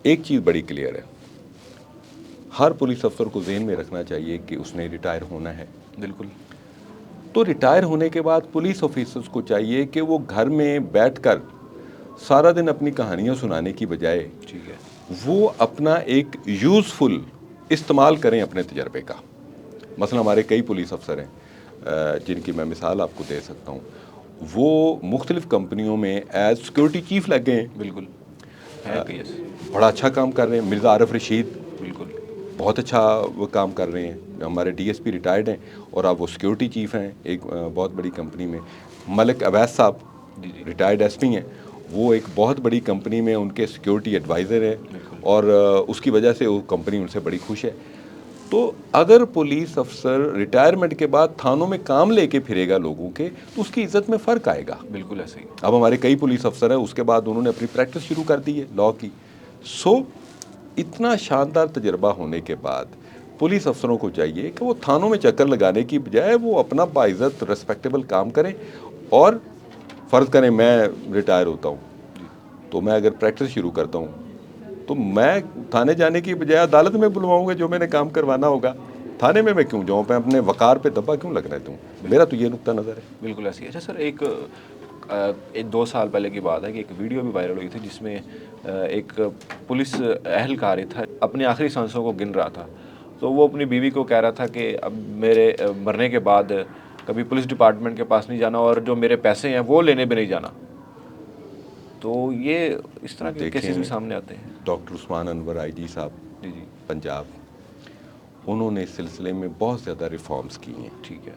एक चीज़ बड़ी क्लियर है, हर पुलिस अफसर को ज़हन में रखना चाहिए कि उसने रिटायर होना है। बिल्कुल। तो रिटायर होने के बाद पुलिस ऑफिसर्स को चाहिए कि वो घर में बैठकर सारा दिन अपनी कहानियाँ सुनाने की बजाय ठीक है। वो अपना एक यूज़फुल इस्तेमाल करें अपने तजर्बे का। मसलन हमारे कई पुलिस अफसर हैं जिनकी मैं मिसाल आपको दे सकता हूँ। वो मुख्तलिफ़ कंपनियों में एज सिक्योरिटी चीफ लग गए हैं, बिल्कुल है कि यस। बड़ा अच्छा काम कर रहे हैं। मिर्ज़ा आरिफ रशीद बिल्कुल। बहुत अच्छा वो काम कर रहे हैं, हमारे डीएसपी रिटायर्ड हैं और अब वो सिक्योरिटी चीफ हैं एक बहुत बड़ी कंपनी में। मलिक अवैस साहब जी जी। रिटायर्ड एसपी हैं, वो एक बहुत बड़ी कंपनी में उनके सिक्योरिटी एडवाइज़र हैं बिल्कुल। और उसकी वजह से वो कंपनी उनसे बड़ी खुश है। तो अगर पुलिस अफसर रिटायरमेंट के बाद थानों में काम लेके फिरेगा लोगों के, तो उसकी इज्जत में फ़र्क आएगा। बिल्कुल ऐसे ही। अब हमारे कई पुलिस अफसर हैं, उसके बाद उन्होंने अपनी प्रैक्टिस शुरू कर दी है लॉ की। सो इतना शानदार तजर्बा होने के बाद पुलिस अफसरों को चाहिए कि वो थानों में चक्कर लगाने की बजाय वो अपना बाइज़्ज़त रिस्पेक्टेबल काम करें। और फ़र्ज़ करें मैं रिटायर होता हूँ, तो मैं अगर प्रैक्टिस शुरू करता हूँ तो मैं थाने जाने की बजाय अदालत में बुलवाऊंगा जो मैंने काम करवाना होगा। थाने में मैं क्यों जाऊँ, मैं अपने वकार पे दबा क्यों लगने दूँ। मेरा तो ये नुक्ता नज़र है। बिल्कुल ऐसी है। अच्छा सर, एक 2 साल पहले की बात है कि एक वीडियो भी वायरल हुई थी जिसमें एक पुलिस एहलकार था, अपनी आखिरी सांसों को गिन रहा था। तो वो अपनी बीवी को कह रहा था कि अब मेरे मरने के बाद कभी पुलिस डिपार्टमेंट के पास नहीं जाना और जो मेरे पैसे हैं वो लेने भी नहीं जाना। तो ये इस तरह के केसेस भी देखें, सामने आते हैं। डॉक्टर उस्मान अनवर आईजी साहब जी जी। पंजाब, उन्होंने इस सिलसिले में बहुत ज़्यादा रिफॉर्म्स की हैं ठीक है।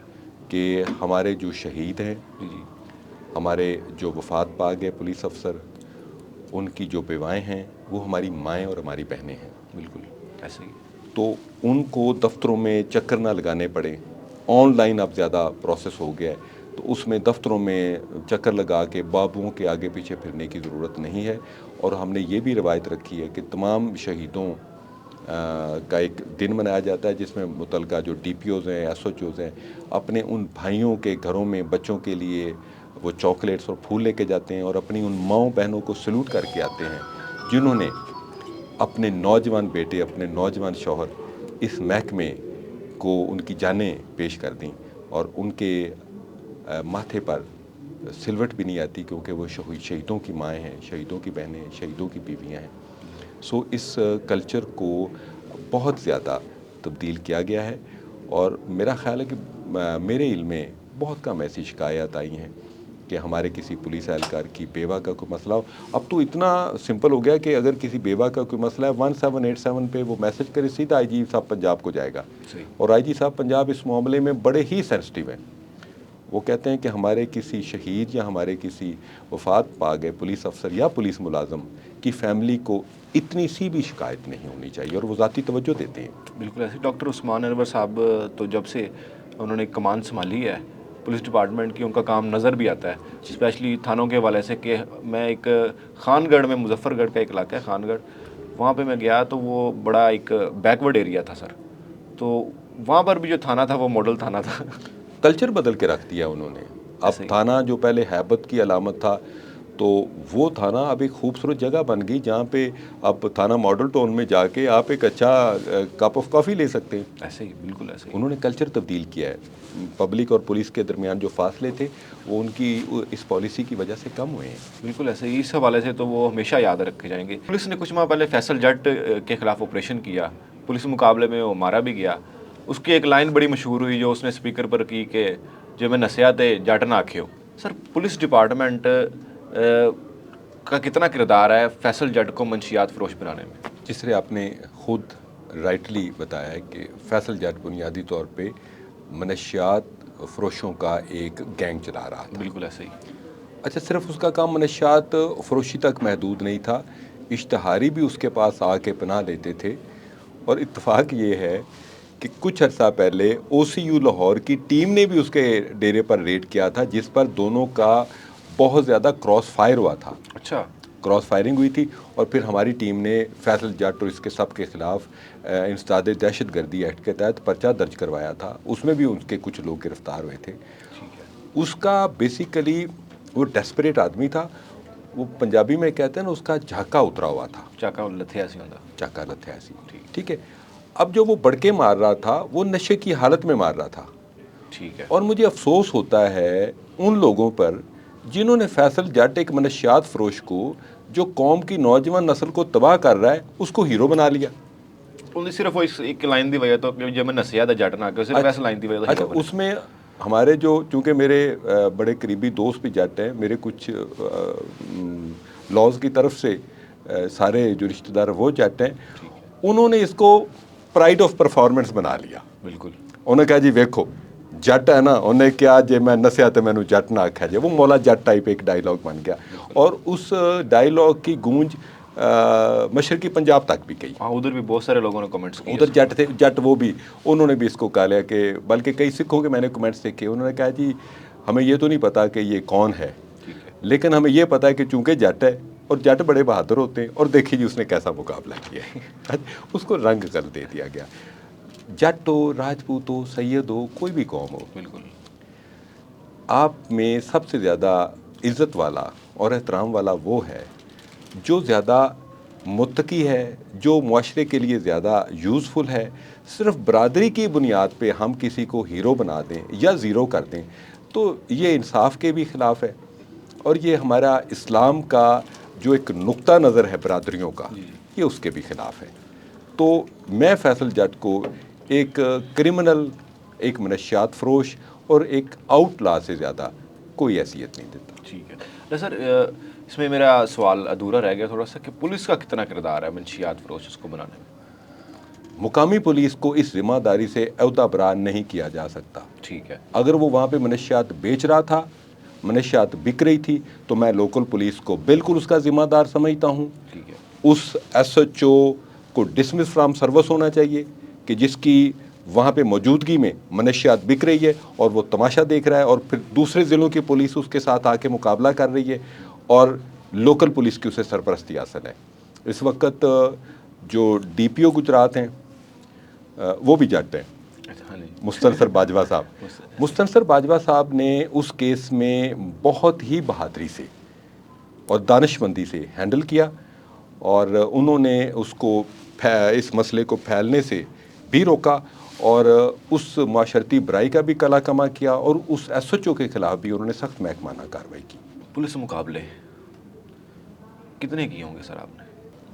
कि हमारे जो शहीद हैं, जी जी। हमारे जो वफात पा गए पुलिस अफसर, उनकी जो बेवाएँ हैं वो हमारी माएँ और हमारी बहनें हैं। बिल्कुल ऐसे ही। तो उनको दफ्तरों में चक्कर ना लगाने पड़े। ऑनलाइन अब ज़्यादा प्रोसेस हो गया है, तो उसमें दफ्तरों में चक्कर लगा के बाबुओं के आगे पीछे फिरने की ज़रूरत नहीं है। और हमने ये भी रवायत रखी है कि तमाम शहीदों का एक दिन मनाया जाता है जिसमें मुतलका जो डीपीओज़ हैं, एसओचओज़ हैं, अपने उन भाइयों के घरों में बच्चों के लिए वो चॉकलेट्स और फूल लेके जाते हैं और अपनी उन माँओं बहनों को सैल्यूट करके आते हैं जिन्होंने अपने नौजवान बेटे, अपने नौजवान शौहर इस महकमे को उनकी जानें पेश कर दी। और उनके माथे पर सिलवट भी नहीं आती क्योंकि वो शहीदों की माएँ हैं, शहीदों की बहनें हैं, शहीदों की बीवियाँ हैं। सो इस कल्चर को बहुत ज़्यादा तब्दील किया गया है और मेरा ख़्याल है कि मेरे इल्म में बहुत कम ऐसी शिकायत आई हैं कि हमारे किसी पुलिस एहलकार की बेवा का कोई मसला हो। अब तो इतना सिंपल हो गया कि अगर किसी बेवा का कोई मसला है 1787 पे वो मैसेज करे, सीधा आईजी साहब पंजाब को जाएगा। सही। और आईजी साहब पंजाब इस मामले में बड़े ही सेंसिटिव हैं। वो कहते हैं कि हमारे किसी शहीद या हमारे किसी वफात पा गए पुलिस अफसर या पुलिस मुलाजम की फ़ैमिली को इतनी सी भी शिकायत नहीं होनी चाहिए और वो ज़ाती तवज्जो देते हैं। बिल्कुल ऐसे। डॉक्टर उस्मान अनवर साहब तो जब से उन्होंने कमान संभाली है पुलिस डिपार्टमेंट की, उनका काम नज़र भी आता है, स्पेशली थानों के हवाले से। कि मैं एक खानगढ़ में, मुजफ्फरगढ़ का एक इलाका है खानगढ़, वहाँ पे मैं गया तो वो बड़ा एक बैकवर्ड एरिया था सर। तो वहाँ पर भी जो थाना था वो मॉडल थाना था। कल्चर बदल के रख दिया उन्होंने। अब ऐसे ही। थाना जो पहले हैबत की अलामत था, तो वो थाना अब एक खूबसूरत जगह बन गई जहाँ पे अब थाना मॉडल टाउन में जाके आप एक अच्छा कप ऑफ कॉफ़ी ले सकते हैं। ऐसे ही, बिल्कुल ऐसे ही। उन्होंने कल्चर तब्दील किया है। पब्लिक और पुलिस के दरमियान जो फासले थे वो उनकी इस पॉलिसी की वजह से कम हुए हैं। बिल्कुल ऐसे ही। इस हवाले से तो वो हमेशा याद रखे जाएंगे। पुलिस ने कुछ माह पहले फैसल जट के खिलाफ ऑपरेशन किया, पुलिस मुकाबले में वो मारा भी गया। उसकी एक लाइन बड़ी मशहूर हुई जो उसने स्पीकर पर की कि जो मैं नसिया थे जट ना आखियो। सर, पुलिस डिपार्टमेंट का कितना किरदार है फैसल जट को मंशियात फरोश बनाने में? जिस तरह आपने खुद राइटली बताया है कि फैसल जट बुनियादी तौर पे मनशियात फ़रोशों का एक गैंग चला रहा था। बिल्कुल ऐसे ही। अच्छा, सिर्फ उसका काम मनशियात फ़रोशी तक महदूद नहीं था, इश्तहारी भी उसके पास आके पनाह लेते थे। और इत्तेफाक ये है कि कुछ अर्सा पहले OCU लाहौर की टीम ने भी उसके डेरे पर रेड किया था जिस पर दोनों का बहुत ज़्यादा क्रॉस फायर हुआ था। अच्छा। क्रॉस फायरिंग हुई थी और फिर हमारी टीम ने फैसल जट और इसके सब के ख़िलाफ़ इंसदाद दहशतगर्दी एक्ट के तहत पर्चा दर्ज करवाया था। उसमें भी उनके कुछ लोग गिरफ़्तार हुए थे। ठीक है। उसका बेसिकली वो डेस्परेट आदमी था। वो पंजाबी में कहते हैं ना, उसका झाका उतरा हुआ था। चाका लथे ऐसे होता। चाका लथे ऐसी। ठीक है। अब जो वो बड़के मार रहा था वो नशे की हालत में मार रहा था। ठीक है। और मुझे अफसोस होता है उन लोगों पर जिन्होंने फैसल जट एक मनशियात फरोश को जो कौम की नौजवान नस्ल को तबाह कर रहा है उसको हीरो बना लिया। उन्हें सिर्फ वो एक लाइन दी वजह तो कि जब मैं नसिया दा जट ना के सिर्फ ऐसा लाइन दी वजह तो अच्छा, हीरो बने। उसमें हमारे जो चूँकि मेरे बड़े करीबी दोस्त भी जट हैं, मेरे कुछ लॉज की तरफ से सारे जो रिश्तेदार वो जट हैं, उन्होंने इसको प्राइड ऑफ परफॉर्मेंस बना लिया। बिल्कुल। उन्हें कहा जी वेखो जट है ना, उन्हें क्या जे मैं नसिया तो मैनू जट ना आख्या जे, वो मौला जट टाइप एक डायलॉग बन गया और उस डायलॉग की गूंज मशरकी पंजाब तक भी गई। हाँ, उधर भी बहुत सारे लोगों ने कमेंट्स किए। उधर जट थे, जट वो भी उन्होंने भी इसको कहा लिया कि, बल्कि कई सिखों के मैंने कमेंट्स देखे, उन्होंने कहा जी हमें ये तो नहीं पता कि ये कौन है, लेकिन हमें ये पता है कि चूंकि जट है और जट बड़े बहादुर होते हैं और देखिए जी उसने कैसा मुकाबला किया है। उसको रंग कर दे दिया गया। जट हो, राजपूत हो, सैयद हो, कोई भी कौम हो, बिल्कुल। आप में सबसे ज़्यादा इज़्ज़त वाला और एहतराम वाला वो है जो ज़्यादा मुत्तकी है, जो मुआशरे के लिए ज़्यादा यूज़फुल है। सिर्फ बरादरी की बुनियाद पे हम किसी को हीरो बना दें या ज़ीरो कर दें तो ये इंसाफ के भी ख़िलाफ़ है और ये हमारा इस्लाम का जो एक नुक्ता नज़र है बरादरियों का, ये उसके भी ख़िलाफ़ है। तो मैं फैसल जट को एक क्रिमिनल, एक मनशियात फरोश और एक आउटला से ज़्यादा कोई हैसियत नहीं देता। ठीक है। तो सर इसमें मेरा सवाल अधूरा रह गया थोड़ा सा कि पुलिस का कितना किरदार है मनशियात फरोश उसको बनाने में? मुकामी पुलिस को इस जिम्मेदारी से अहदा बरान नहीं किया जा सकता। ठीक है। अगर वो वहाँ पे मनशियात बेच रहा था, मनशियात बिक रही थी, तो मैं लोकल पुलिस को बिल्कुल उसका ज़िम्मेदार समझता हूँ। ठीक है। उस SHO को डिसमिस फ्राम सर्विस होना चाहिए कि जिसकी वहाँ पे मौजूदगी में मनशियात बिक रही है और वो तमाशा देख रहा है और फिर दूसरे ज़िलों की पुलिस उसके साथ आके मुकाबला कर रही है और लोकल पुलिस की उसे सरपरस्ती हासिल है। इस वक्त जो DPO गुजरात हैं वो भी जट हैं, अच्छा, हाँ जी। मुस्तनसर बाजवा साहब। मुस्तनसर बाजवा साहब ने उस केस में बहुत ही बहादुरी से और दानिशमंदी से हैंडल किया और उन्होंने उसको इस मसले को फैलने से भी रोका और उस माशरती बुराई का भी कला कमा किया और उस SHO के खिलाफ भी उन्होंने सख्त महकमाना कार्रवाई की। पुलिस मुकाबले कितने किए होंगे सर आपने?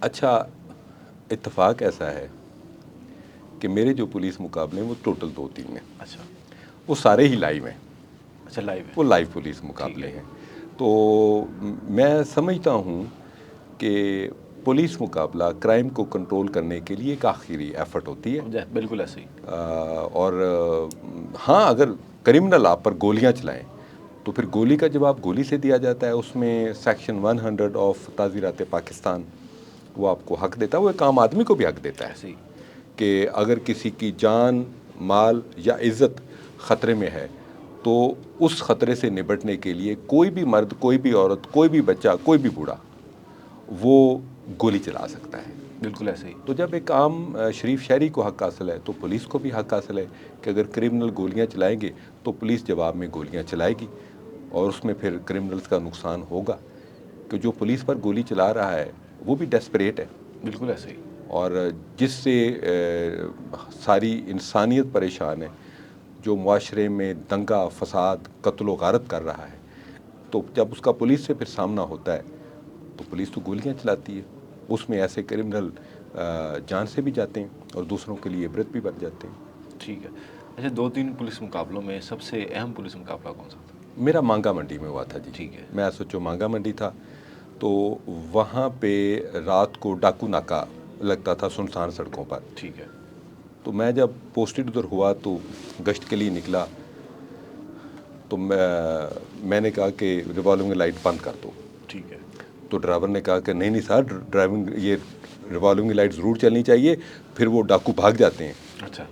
अच्छा, इत्तेफाक ऐसा है कि मेरे जो पुलिस मुकाबले हैं वो टोटल 2-3 हैं। अच्छा। वो सारे ही लाइव हैं। अच्छा, लाइव है। वो लाइव पुलिस मुकाबले हैं। तो मैं समझता हूँ कि पुलिस मुकाबला क्राइम को कंट्रोल करने के लिए एक आखिरी एफर्ट होती है। बिल्कुल ऐसे ही। और हाँ, अगर क्रिमिनल आप पर गोलियाँ चलाएं तो फिर गोली का जवाब गोली से दिया जाता है। उसमें सेक्शन 100 ऑफ ताज़ीरात पाकिस्तान वो आपको हक देता है, वो एक आम आदमी को भी हक देता है ऐसे ही कि अगर किसी की जान, माल या इज़्ज़त ख़तरे में है तो उस ख़तरे से निपटने के लिए कोई भी मर्द, कोई भी औरत, कोई भी बच्चा, कोई भी बूढ़ा वो गोली चला सकता है। बिल्कुल ऐसे ही। तो जब एक आम शरीफ शहरी को हक हासिल है तो पुलिस को भी हक हासिल है कि अगर क्रिमिनल गोलियां चलाएंगे तो पुलिस जवाब में गोलियां चलाएगी और उसमें फिर क्रिमिनल्स का नुकसान होगा कि जो पुलिस पर गोली चला रहा है वो भी डेस्परेट है। बिल्कुल ऐसे ही। और जिससे सारी इंसानियत परेशान है, जो मुआशरे में दंगा, फसाद, कत्ल व गारत कर रहा है, तो जब उसका पुलिस से फिर सामना होता है तो पुलिस तो गोलियां चलाती है। उसमें ऐसे क्रिमिनल जान से भी जाते हैं और दूसरों के लिए इबरत भी बन जाते हैं। ठीक है। अच्छा, 2-3 पुलिस मुकाबलों में सबसे अहम पुलिस मुकाबला कौन सा था? मेरा मांगा मंडी में हुआ था जी। ठीक है। मैं SHO मांगा मंडी था, तो वहाँ पे रात को डाकू नाका लगता था सुनसान सड़कों पर। ठीक है। तो मैं जब पोस्टेड उधर हुआ तो गश्त के लिए निकला तो मैंने कहा कि रिवॉल्विंग लाइट बंद कर दो। ठीक है। तो ड्राइवर ने कहा कि नहीं नहीं सर, ड्राइविंग ये रिवॉल्विंग लाइट ज़रूर चलनी चाहिए, फिर वो डाकू भाग जाते हैं। अच्छा।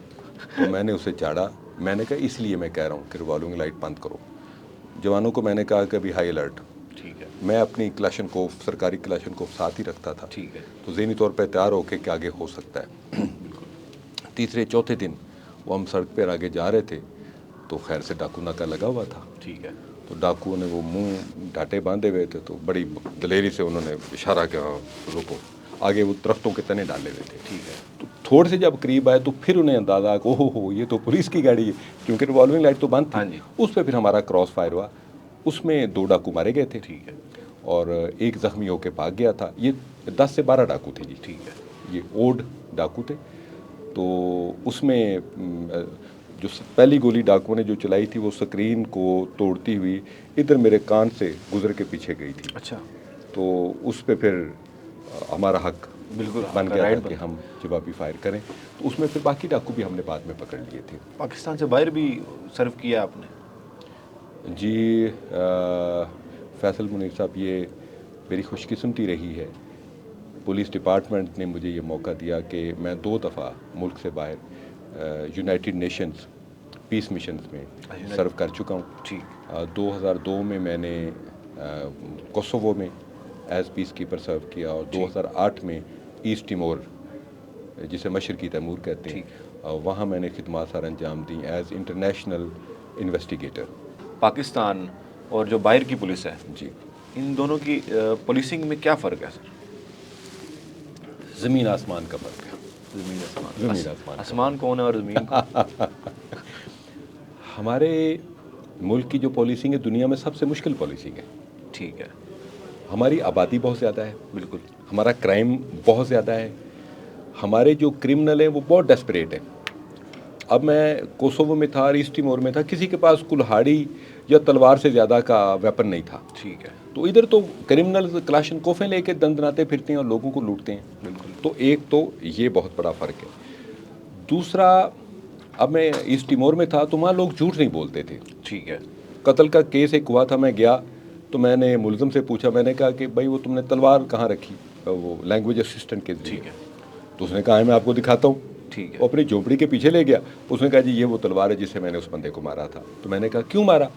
तो मैंने उसे चाड़ा, मैंने कहा इसलिए मैं कह रहा हूँ कि रिवॉल्विंग लाइट बंद करो। जवानों को मैंने कहा कि अभी हाई अलर्ट। ठीक है। मैं अपनी क्लाशन को, सरकारी क्लाशन को साथ ही रखता था। ठीक है। तो ज़हनी तौर पर तैयार होकर कि आगे हो सकता है। तीसरे चौथे दिन वो हम सड़क पर आगे जा रहे थे तो खैर से डाकू नाका लगा हुआ था। ठीक है। तो डाकुओं ने वो मुंह डाटे बांधे हुए थे तो बड़ी दलेरी से उन्होंने इशारा किया रुको, आगे वो दरख्तों के तने डाले हुए थे। ठीक है। तो थोड़े से जब करीब आए तो फिर उन्हें अंदाज़ा कि ओहो हो ये तो पुलिस की गाड़ी है, क्योंकि रिवॉल्विंग लाइट तो बंद हाँ थी। जी। उस पर फिर हमारा क्रॉस फायर हुआ, उसमें 2 डाकू मारे गए थे। ठीक है। और एक ज़ख्मी होकर भाग गया था। ये 10 से 12 डाकू थे जी। ठीक है। ये ओड डाकू थे। तो उसमें जो पहली गोली डाकुओं ने जो चलाई थी वो स्क्रीन को तोड़ती हुई इधर मेरे कान से गुजर के पीछे गई थी। अच्छा। तो उस पर फिर हमारा हक बिल्कुल बन गया था राइट कि हम जवाबी फायर करें। तो उसमें फिर बाकी डाकू भी हमने बाद में पकड़ लिए थे। पाकिस्तान से बाहर भी सर्व किया आपने? जी फैसल मुनीर साहब, ये मेरी खुशकिस्मती रही है, पुलिस डिपार्टमेंट ने मुझे ये मौका दिया कि मैं 2 दफ़ा मुल्क से बाहर यूनाइटेड नेशंस पीस मिशंस में सर्व कर चुका हूँ। ठीक। 2002 में मैंने कोसोवो में एज पीस कीपर सर्व किया और 2008 में ईस्ट तिमोर, जिसे मशरकी तैमूर कहते हैं, वहाँ मैंने खिदमत सर अंजाम दी एज इंटरनेशनल इन्वेस्टिगेटर। पाकिस्तान और जो बाहर की पुलिस है जी, इन दोनों की पुलिसिंग में क्या फ़र्क है सर? ज़मीन आसमान का फ़र्क है। ज़मीन आसमान। ज़मीन आसमान आसमान कौन है और ज़मीन कौन? हमारे मुल्क की जो पॉलिसिंग है दुनिया में सबसे मुश्किल पॉलिसिंग है। ठीक है। हमारी आबादी बहुत ज़्यादा है, बिल्कुल। हमारा क्राइम बहुत ज़्यादा है, हमारे जो क्रिमिनल हैं वो बहुत डेस्परेट हैं। अब मैं कोसोवो में था और ईस्ट तिमोर में था, किसी के पास कुल्हाड़ी या तलवार से ज़्यादा का वेपन नहीं था। ठीक है। तो इधर तो क्रिमिनल क्लाशनकोफें लेके दंदनाते फिरते हैं और लोगों को लूटते हैं। बिल्कुल। तो एक तो ये बहुत बड़ा फ़र्क है। दूसरा, अब मैं ईस्ट तिमोर में था तो वहाँ लोग झूठ नहीं बोलते थे। ठीक है। कत्ल का केस एक हुआ था, मैं गया तो मैंने मुलज़िम से पूछा, मैंने कहा कि भाई वो तुमने तलवार कहाँ रखी, वो लैंग्वेज असिस्टेंट के ज़रिए। ठीक है। तो उसने कहा है मैं आपको दिखाता हूँ। ठीक है। वो अपनी झोपड़ी के पीछे ले गया, उसने कहा जी ये वो तलवार है जिससे मैंने उस बंदे को मारा था। तो मैंने कहा क्यों मारा?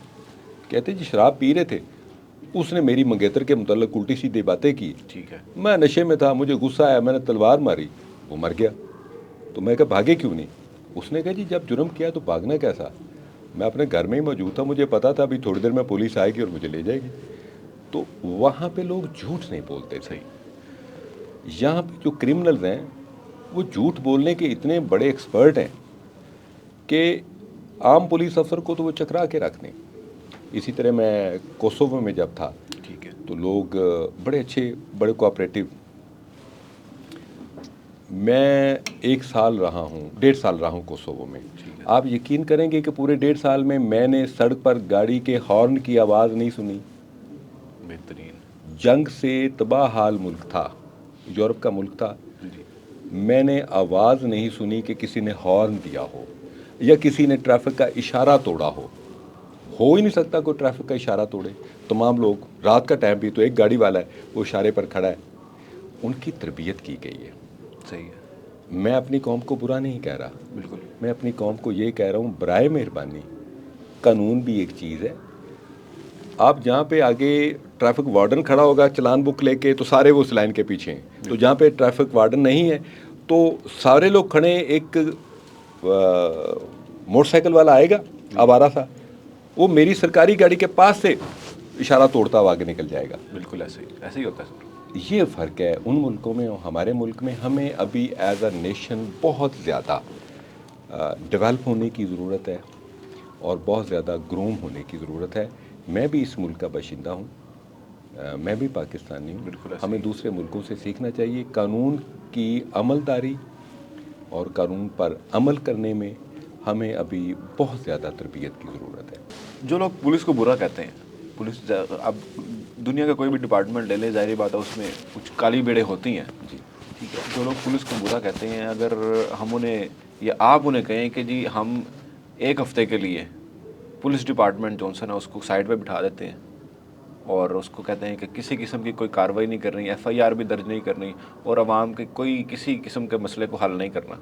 कहते जी शराब पी रहे थे, उसने मेरी मंगेतर के मुतल्लिक उल्टी सीधी बातें की। ठीक है। मैं नशे में था, मुझे गुस्सा आया, मैंने तलवार मारी, वो मर गया। तो मैं कहा भागे क्यों नहीं? उसने कहा जी जब जुर्म किया तो भागना कैसा, मैं अपने घर में ही मौजूद था, मुझे पता था अभी थोड़ी देर में पुलिस आएगी और मुझे ले जाएगी। तो वहाँ पे लोग झूठ नहीं बोलते थे। यहाँ पे जो क्रिमिनल्स हैं वो झूठ बोलने के इतने बड़े एक्सपर्ट हैं कि आम पुलिस अफसर को तो वो चकरा के रख दें। इसी तरह मैं कोसोवो में जब था, ठीक है। तो लोग बड़े अच्छे, बड़े कोऑपरेटिव। मैं 1 साल रहा हूँ, 1.5 साल रहा हूँ कोसोवो में। आप यकीन करेंगे कि पूरे 1.5 साल में मैंने सड़क पर गाड़ी के हॉर्न की आवाज़ नहीं सुनी। बेहतरीन। जंग से तबाह हाल मुल्क था, यूरोप का मुल्क था, जी। मैंने आवाज़ नहीं सुनी कि किसी ने हॉर्न दिया हो या किसी ने ट्रैफिक का इशारा तोड़ा हो ही नहीं सकता कोई ट्रैफिक का इशारा तोड़े। तमाम लोग, रात का टाइम भी तो एक गाड़ी वाला है वो इशारे पर खड़ा है, उनकी तरबियत की गई है। सही है। मैं अपनी कौम को बुरा नहीं कह रहा, बिल्कुल। मैं अपनी कौम को ये कह रहा हूँ बराए मेहरबानी, कानून भी एक चीज़ है। आप जहाँ पे आगे ट्रैफिक वार्डन खड़ा होगा चलान बुक लेके तो सारे वो उस लाइन के पीछे हैं, तो जहाँ पे ट्रैफिक वार्डन नहीं है तो सारे लोग खड़े, एक मोटरसाइकिल वाला आएगा आवारा सा, वो मेरी सरकारी गाड़ी के पास से इशारा तोड़ता हुआ आगे निकल जाएगा। बिल्कुल ऐसे ही होता है सर। ये फ़र्क है उन मुल्कों में और हमारे मुल्क में। हमें अभी एज अ नेशन बहुत ज़्यादा डेवलप होने की ज़रूरत है और बहुत ज़्यादा ग्रूम होने की ज़रूरत है। मैं भी इस मुल्क का बाशिंदा हूँ, मैं भी पाकिस्तानी हूँ। बिल्कुल। हमें दूसरे मुल्कों से सीखना चाहिए। कानून की अमलदारी और कानून पर अमल करने में हमें अभी बहुत ज़्यादा तरबियत की ज़रूरत है। जो लोग पुलिस को बुरा कहते हैं, पुलिस अब दुनिया का कोई भी डिपार्टमेंट ले लें, ज़ाहिर बात है उसमें कुछ काली बेड़े होती हैं। जी, ठीक है। जो लोग पुलिस को बुरा कहते हैं, अगर हम उन्हें या आप उन्हें कहें कि जी हम 1 हफ़्ते के लिए पुलिस डिपार्टमेंट जॉनसन है उसको साइड पे बिठा देते हैं और उसको कहते हैं कि किसी किस्म की कोई कार्रवाई नहीं करनी, FIR भी दर्ज नहीं करनी और आवाम के कोई किसी किस्म के मसले को हल नहीं करना,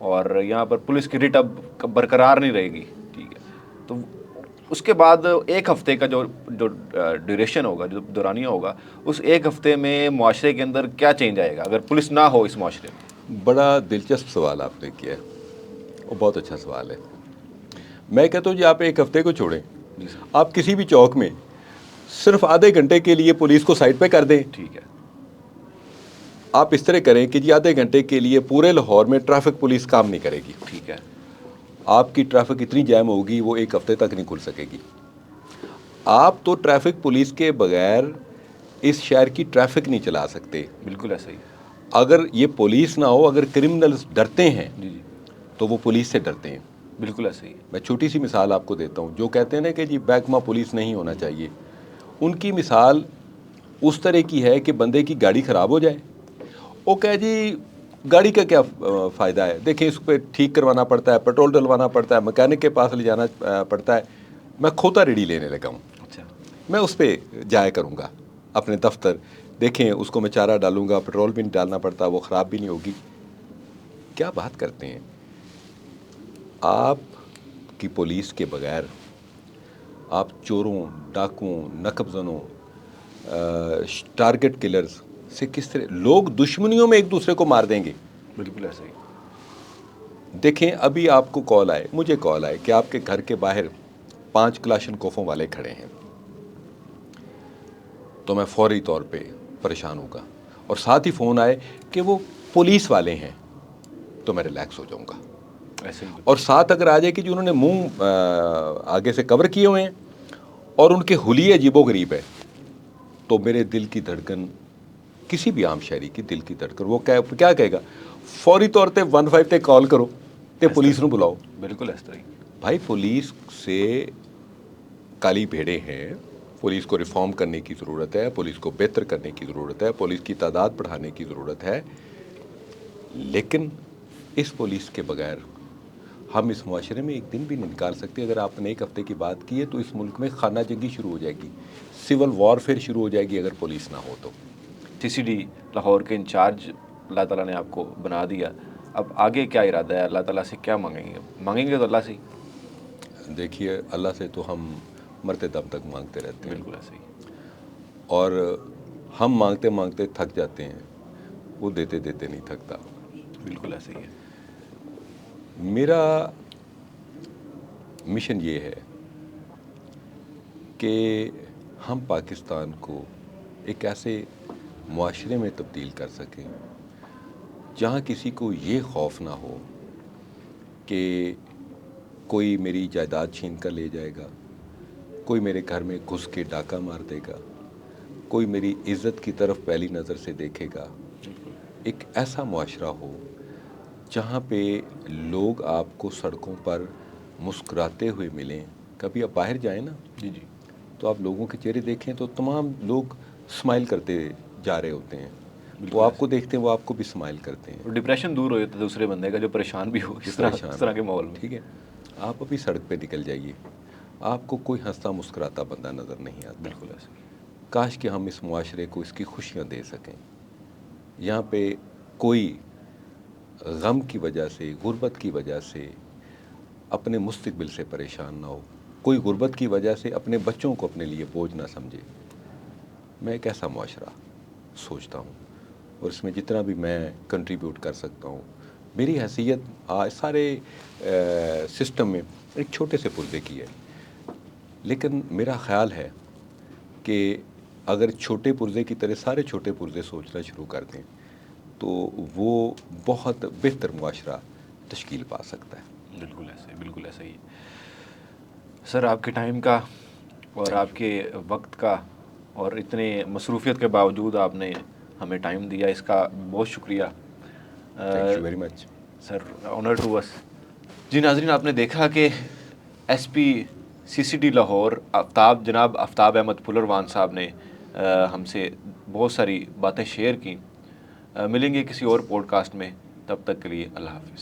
और यहाँ पर पुलिस की रिट अब बरकरार नहीं रहेगी। ठीक है। तो उसके बाद 1 हफ़्ते का जो जो ड्यूरेशन होगा, जो दौरानिया होगा, उस 1 हफ़्ते में मुआशरे के अंदर क्या चेंज आएगा अगर पुलिस ना हो इस मुआशरे में? बड़ा दिलचस्प सवाल आपने किया है और बहुत अच्छा सवाल है। मैं कहता हूँ जी आप 1 हफ़्ते को छोड़ें, आप किसी भी चौक में सिर्फ आधे घंटे के लिए पुलिस को साइड पे कर दें, ठीक है। आप इस तरह करें कि जी आधे घंटे के लिए पूरे लाहौर में ट्रैफिक पुलिस काम नहीं करेगी। ठीक है। आपकी ट्रैफिक इतनी जैम होगी वो एक हफ्ते तक नहीं खुल सकेगी। आप तो ट्रैफिक पुलिस के बगैर इस शहर की ट्रैफिक नहीं चला सकते। बिल्कुल ऐसा ही। अगर ये पुलिस ना हो, अगर क्रिमिनल्स डरते हैं जी जी, तो वो पुलिस से डरते हैं। बिल्कुल ऐसा ही है। मैं छोटी सी मिसाल आपको देता हूँ। जो कहते हैं ना कि जी महकमा पुलिस नहीं होना चाहिए, उनकी मिसाल उस तरह की है कि बंदे की गाड़ी ख़राब हो जाए, वो कहे जी गाड़ी का क्या फ़ायदा है, देखिए इस पर ठीक करवाना पड़ता है, पेट्रोल डलवाना पड़ता है, मैकेनिक के पास ले जाना पड़ता है, मैं खोता रेडी लेने लगा हूँ, अच्छा, मैं उस पर जाया करूँगा अपने दफ्तर, देखें उसको मैं चारा डालूंगा, पेट्रोल भी नहीं डालना पड़ता, वो ख़राब भी नहीं होगी। क्या बात करते हैं आप की पुलिस के बगैर आप चोरों, डाकुओं, नकबजनों, टारगेट किलर्स से किस तरह लोग दुश्मनियों में एक दूसरे को मार देंगे। बिल्कुल ऐसा ही। देखें अभी आपको कॉल आए, मुझे कॉल आए कि आपके घर के बाहर 5 क्लाशनकोफों वाले खड़े हैं, तो मैं फौरी तौर पे परेशान होगा, और साथ ही फ़ोन आए कि वो पुलिस वाले हैं, तो मैं रिलैक्स हो जाऊंगा। ऐसे ही। और साथ अगर आ जाए कि जी उन्होंने मुंह आगे से कवर किए हुए हैं और उनके हुलिये अजीबोगरीब है, तो मेरे दिल की धड़कन, किसी भी आम शहरी की दिल की धड़कन, वो क्या कहेगा, फौरी तौर पे 15 ते कॉल करो ते पुलिस ਨੂੰ बुलाओ। बिल्कुल ऐसा ही। भाई पुलिस से काली भेड़े हैं, पुलिस को रिफॉर्म करने की ज़रूरत है, पुलिस को बेहतर करने की ज़रूरत है, पुलिस की तादाद बढ़ाने की ज़रूरत है, लेकिन इस पुलिस के बगैर हम इस मुआशरे में एक दिन भी नहीं निकाल सकते। अगर आपने एक हफ्ते की बात की है तो इस मुल्क में खाना जंगी शुरू हो जाएगी, सिविल वॉरफेयर शुरू हो जाएगी अगर पुलिस ना हो तो। सीसीडी लाहौर के इंचार्ज अल्लाह ताला ने आपको बना दिया, अब आगे क्या इरादा है, अल्लाह ताला से क्या मांगेंगे? मांगेंगे तो अल्लाह से ही। देखिए अल्लाह से तो हम मरते दम तक मांगते रहते हैं, बिल्कुल ऐसा ही। और हम मांगते मांगते थक जाते हैं, वो देते देते नहीं थकता। बिल्कुल ऐसा ही है। मेरा मिशन ये है कि हम पाकिस्तान को एक ऐसे मुआशरे में तब्दील कर सकें जहाँ किसी को ये खौफ ना हो कि कोई मेरी जायदाद छीन कर ले जाएगा, कोई मेरे घर में घुस के डाका मार देगा, कोई मेरी इज़्ज़त की तरफ पहली नज़र से देखेगा। एक ऐसा मुआशरा हो जहाँ पे लोग आपको सड़कों पर मुस्कुराते हुए मिलें। कभी आप बाहर जाएं ना, जी जी, तो आप लोगों के चेहरे देखें तो तमाम लोग स्माइल करते जा रहे होते हैं, वो आपको देखते हैं, वो आपको भी स्माइल करते हैं। और डिप्रेशन दूर हो जाता है दूसरे बंदे का जो परेशान भी हो इस तरह के माहौल में। ठीक है, आप अभी सड़क पे निकल जाइए, आपको कोई हंसता मुस्कुराता बंदा नज़र नहीं आता। बिल्कुल ऐसा। काश कि हम इस मुआशरे को इसकी खुशियाँ दे सकें। यहाँ पे कोई गम की वजह से, गुर्बत की वजह से अपने मुस्तकबिल से परेशान ना हो, कोई गुर्बत की वजह से अपने बच्चों को अपने लिए बोझ ना समझे। मैं एक ऐसा मुआशरा सोचता हूँ, और इसमें जितना भी मैं कंट्रीब्यूट कर सकता हूँ, मेरी हैसियत सारे सिस्टम में एक छोटे से पुर्जे की है, लेकिन मेरा ख़्याल है कि अगर छोटे पुर्जे की तरह सारे छोटे पुर्जे सोचना शुरू कर दें तो वो बहुत बेहतर मुआशरा तश्कील पा सकता है। बिल्कुल ऐसा ही है। सर आपके टाइम का और आपके वक्त का और इतने मसरूफियत के बावजूद आपने हमें टाइम दिया, इसका बहुत शुक्रिया। Thank you very much sir, honour to us. जी नाज़रीन, आपने देखा कि एसपी सीसीडी लाहौर जनाब आफ्ताब अहमद फुलरवान साहब ने हमसे बहुत सारी बातें शेयर की। मिलेंगे किसी और पॉडकास्ट में, तब तक के लिए अल्लाह हाफिज़।